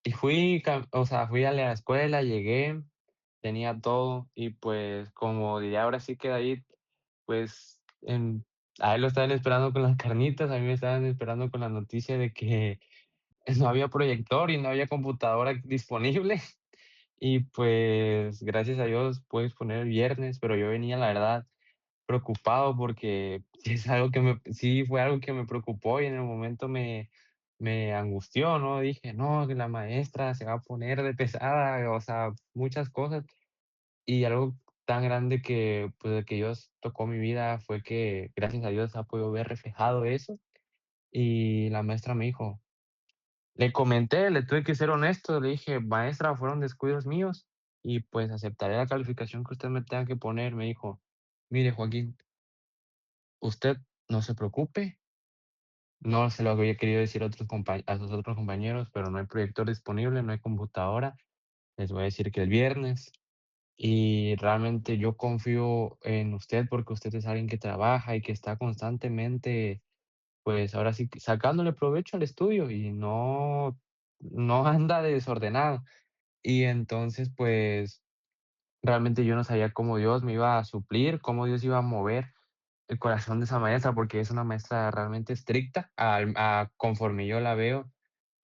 Y fui a la escuela, llegué, tenía todo y, pues, como diría ahora sí que David, pues, a él lo estaban esperando con las carnitas, a mí me estaban esperando con la noticia de que no había proyector y no había computadora disponible. Y, pues, gracias a Dios pude exponer el viernes, pero yo venía, la verdad, preocupado porque sí es algo sí fue algo que me preocupó y en el momento me angustió, ¿no? Dije: "No, que la maestra se va a poner de pesada", o sea, muchas cosas. Y algo tan grande que, pues, que Dios tocó mi vida fue que, gracias a Dios, ha podido ver reflejado eso. Y la maestra me dijo, le comenté, le tuve que ser honesto, le dije, maestra, fueron descuidos míos y pues aceptaré la calificación que usted me tenga que poner. Me dijo, mire, Joaquín, usted no se preocupe, no se lo había querido decir a a sus otros compañeros, pero no hay proyector disponible, no hay computadora. Les voy a decir que el viernes. Y realmente yo confío en usted porque usted es alguien que trabaja y que está constantemente, pues ahora sí, que sacándole provecho al estudio y no anda desordenado. Y entonces, pues realmente yo no sabía cómo Dios me iba a suplir, cómo Dios iba a mover el corazón de esa maestra, porque es una maestra realmente estricta, conforme yo la veo.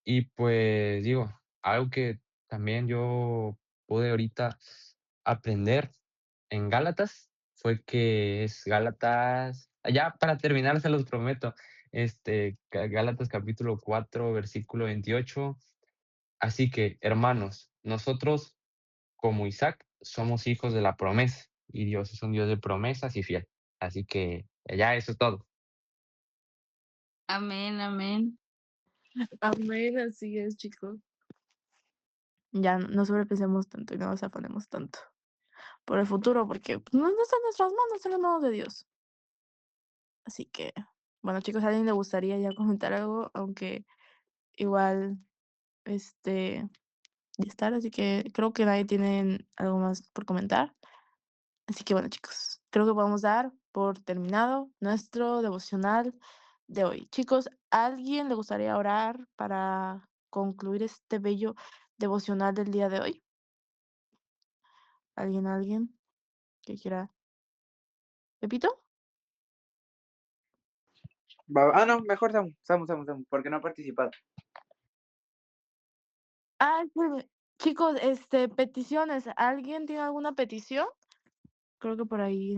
Y pues digo, algo que también yo pude ahorita aprender en Gálatas fue que es Gálatas, ya para terminar, se los prometo, Gálatas capítulo 4 versículo 28. Así que, hermanos, nosotros como Isaac somos hijos de la promesa y Dios es un Dios de promesas y fiel. Así que ya eso es todo. Amén, amén. Amén, así es, chicos. Ya no sobrepensemos tanto y no nos afanemos tanto por el futuro, porque pues, no está en nuestras manos, está en las manos de Dios. Así que, bueno, chicos, ¿a alguien le gustaría ya comentar algo? Aunque igual, ya estar, así que creo que nadie tiene algo más por comentar. Así que bueno, chicos, creo que podemos dar por terminado nuestro devocional de hoy. Chicos, ¿a alguien le gustaría orar para concluir este bello devocional del día de hoy? ¿Alguien que quiera? ¿Pepito? No, mejor Samu, porque no ha participado. Ah, espérame. Chicos, peticiones. ¿Alguien tiene alguna petición? Creo que por ahí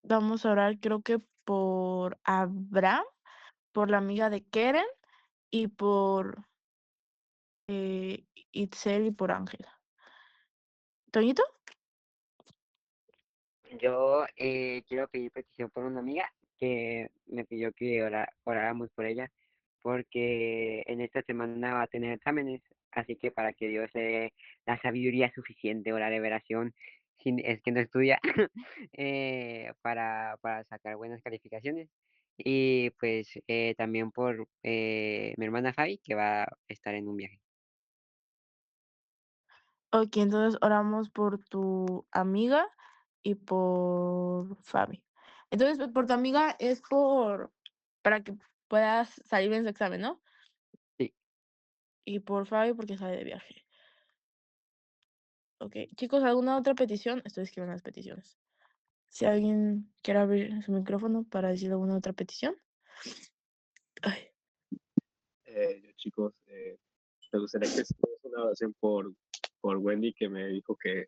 vamos a orar, creo que por Abraham, por la amiga de Keren y por Itzel y por Ángela. ¿Toñito? Yo quiero pedir petición por una amiga que me pidió que oráramos por ella porque en esta semana va a tener exámenes, así que para que Dios le dé la sabiduría suficiente o la revelación, si es que no estudia, para sacar buenas calificaciones. Y pues también por mi hermana Fabi, que va a estar en un viaje. Ok, entonces oramos por tu amiga y por Fabi. Entonces, por tu amiga es para que puedas salir en su examen, ¿no? Sí. Y por Fabi porque sale de viaje. Ok, chicos, ¿alguna otra petición? Estoy escribiendo las peticiones. Si alguien quiere abrir su micrófono para decir alguna otra petición. Ay, Chicos, me gustaría que hicieras una oración por Wendy, que me dijo que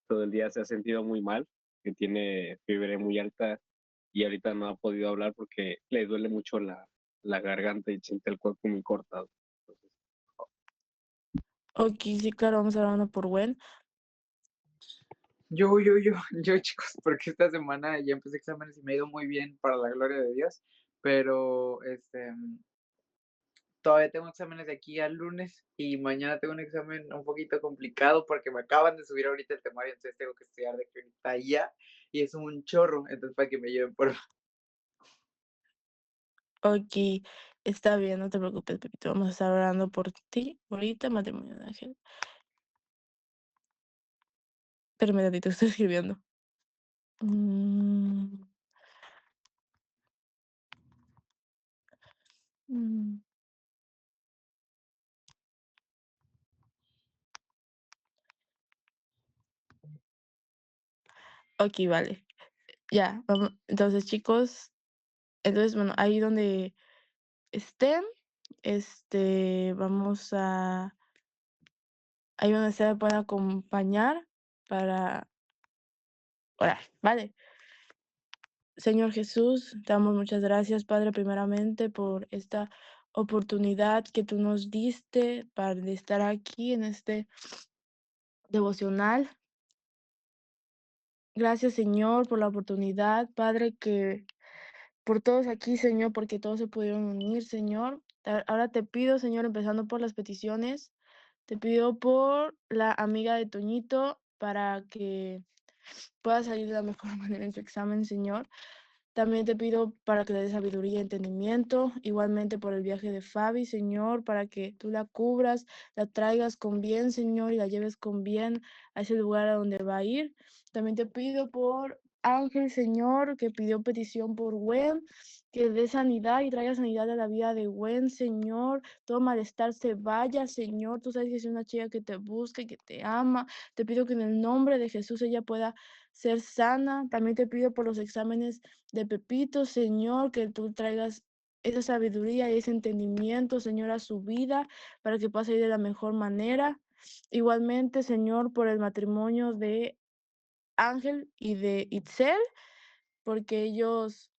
todo el día se ha sentido muy mal, que tiene fiebre muy alta y ahorita no ha podido hablar porque le duele mucho la garganta y siente el cuerpo muy cortado. Entonces, ok, sí, claro, vamos hablando por Gwen. Yo, chicos, porque esta semana ya empecé exámenes y me ha ido muy bien para la gloria de Dios, pero todavía tengo exámenes de aquí al lunes y mañana tengo un examen un poquito complicado porque me acaban de subir ahorita el temario, entonces tengo que estudiar de aquí ahorita a allá y es un chorro, entonces para que me lleven por... Ok, está bien, no te preocupes, Pepito. Vamos a estar orando por ti ahorita, matrimonio de Ángel. Espérame, tantito, estoy escribiendo. Mm, mm. Ok, vale. Ya, vamos. Entonces, chicos, bueno, ahí donde estén, vamos a, ahí donde se pueden acompañar para orar, ¿vale? Señor Jesús, te damos muchas gracias, Padre, primeramente por esta oportunidad que tú nos diste para estar aquí en este devocional. Gracias, Señor, por la oportunidad, Padre, que por todos aquí, Señor, porque todos se pudieron unir, Señor. Ahora te pido, Señor, empezando por las peticiones, te pido por la amiga de Toñito para que pueda salir de la mejor manera en su examen, Señor. También te pido para que le des sabiduría y entendimiento, igualmente por el viaje de Fabi, Señor, para que tú la cubras, la traigas con bien, Señor, y la lleves con bien a ese lugar a donde va a ir. También te pido por Ángel, Señor, que pidió petición por Gwen, que dé sanidad y traiga sanidad a la vida de Gwen, Señor. Todo malestar se vaya, Señor. Tú sabes que es una chica que te busca y que te ama. Te pido que en el nombre de Jesús ella pueda ser sana. También te pido por los exámenes de Pepito, Señor, que tú traigas esa sabiduría y ese entendimiento, Señor, a su vida, para que pueda ir de la mejor manera. Igualmente, Señor, por el matrimonio de Ángel y de Itzel, porque ellos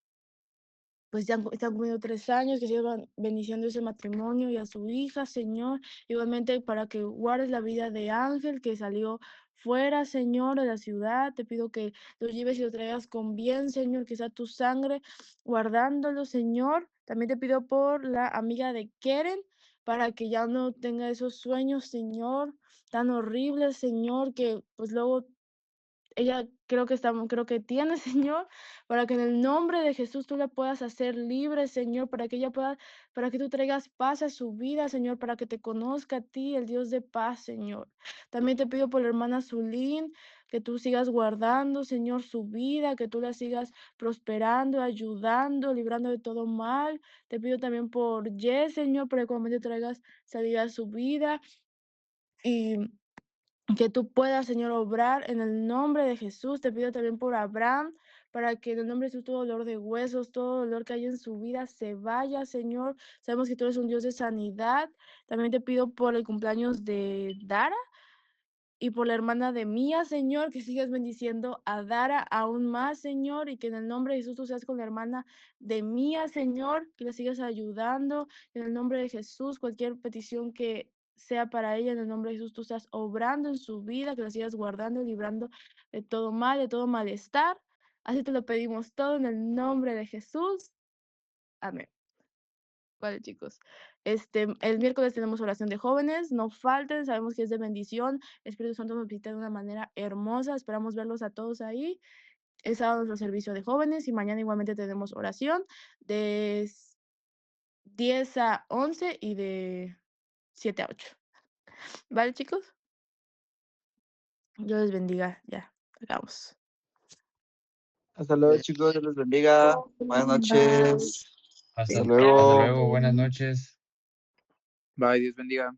pues ya están cumpliendo 3 años, que sigan bendiciendo ese matrimonio y a su hija, Señor. Igualmente para que guardes la vida de Ángel, que salió fuera, Señor, de la ciudad. Te pido que lo lleves y lo traigas con bien, Señor, que sea tu sangre guardándolo, Señor. También te pido por la amiga de Keren, para que ya no tenga esos sueños, Señor, tan horribles, Señor, que pues luego ella creo que tiene, Señor, para que en el nombre de Jesús tú la puedas hacer libre, Señor, para que ella pueda, para que tú traigas paz a su vida, Señor, para que te conozca a ti, el Dios de paz, Señor. También te pido por la hermana Zulín, que tú sigas guardando, Señor, su vida, que tú la sigas prosperando, ayudando, librando de todo mal. Te pido también por Jess, Señor, para que cuando traigas salida a su vida y que tú puedas, Señor, obrar en el nombre de Jesús. Te pido también por Abraham, para que en el nombre de Jesús todo dolor de huesos, todo dolor que hay en su vida se vaya, Señor. Sabemos que tú eres un Dios de sanidad. También te pido por el cumpleaños de Dara y por la hermana de Mía, Señor, que sigas bendiciendo a Dara aún más, Señor, y que en el nombre de Jesús tú seas con la hermana de Mía, Señor, que la sigas ayudando. En el nombre de Jesús, cualquier petición que sea para ella, en el nombre de Jesús tú estás obrando en su vida, que la sigas guardando, librando de todo mal, de todo malestar. Así te lo pedimos todo en el nombre de Jesús. Amén. Vale, chicos. El miércoles tenemos oración de jóvenes, no falten, sabemos que es de bendición. Espíritu Santo nos visita de una manera hermosa, esperamos verlos a todos ahí. El sábado nuestro servicio de jóvenes y mañana igualmente tenemos oración de 10 a 11 y de 7 a 8. ¿Vale, chicos? Dios les bendiga, ya, acabamos. Hasta luego, chicos. Dios los bendiga. Buenas noches. Hasta Hasta luego. luego, buenas noches. Bye, Dios bendiga.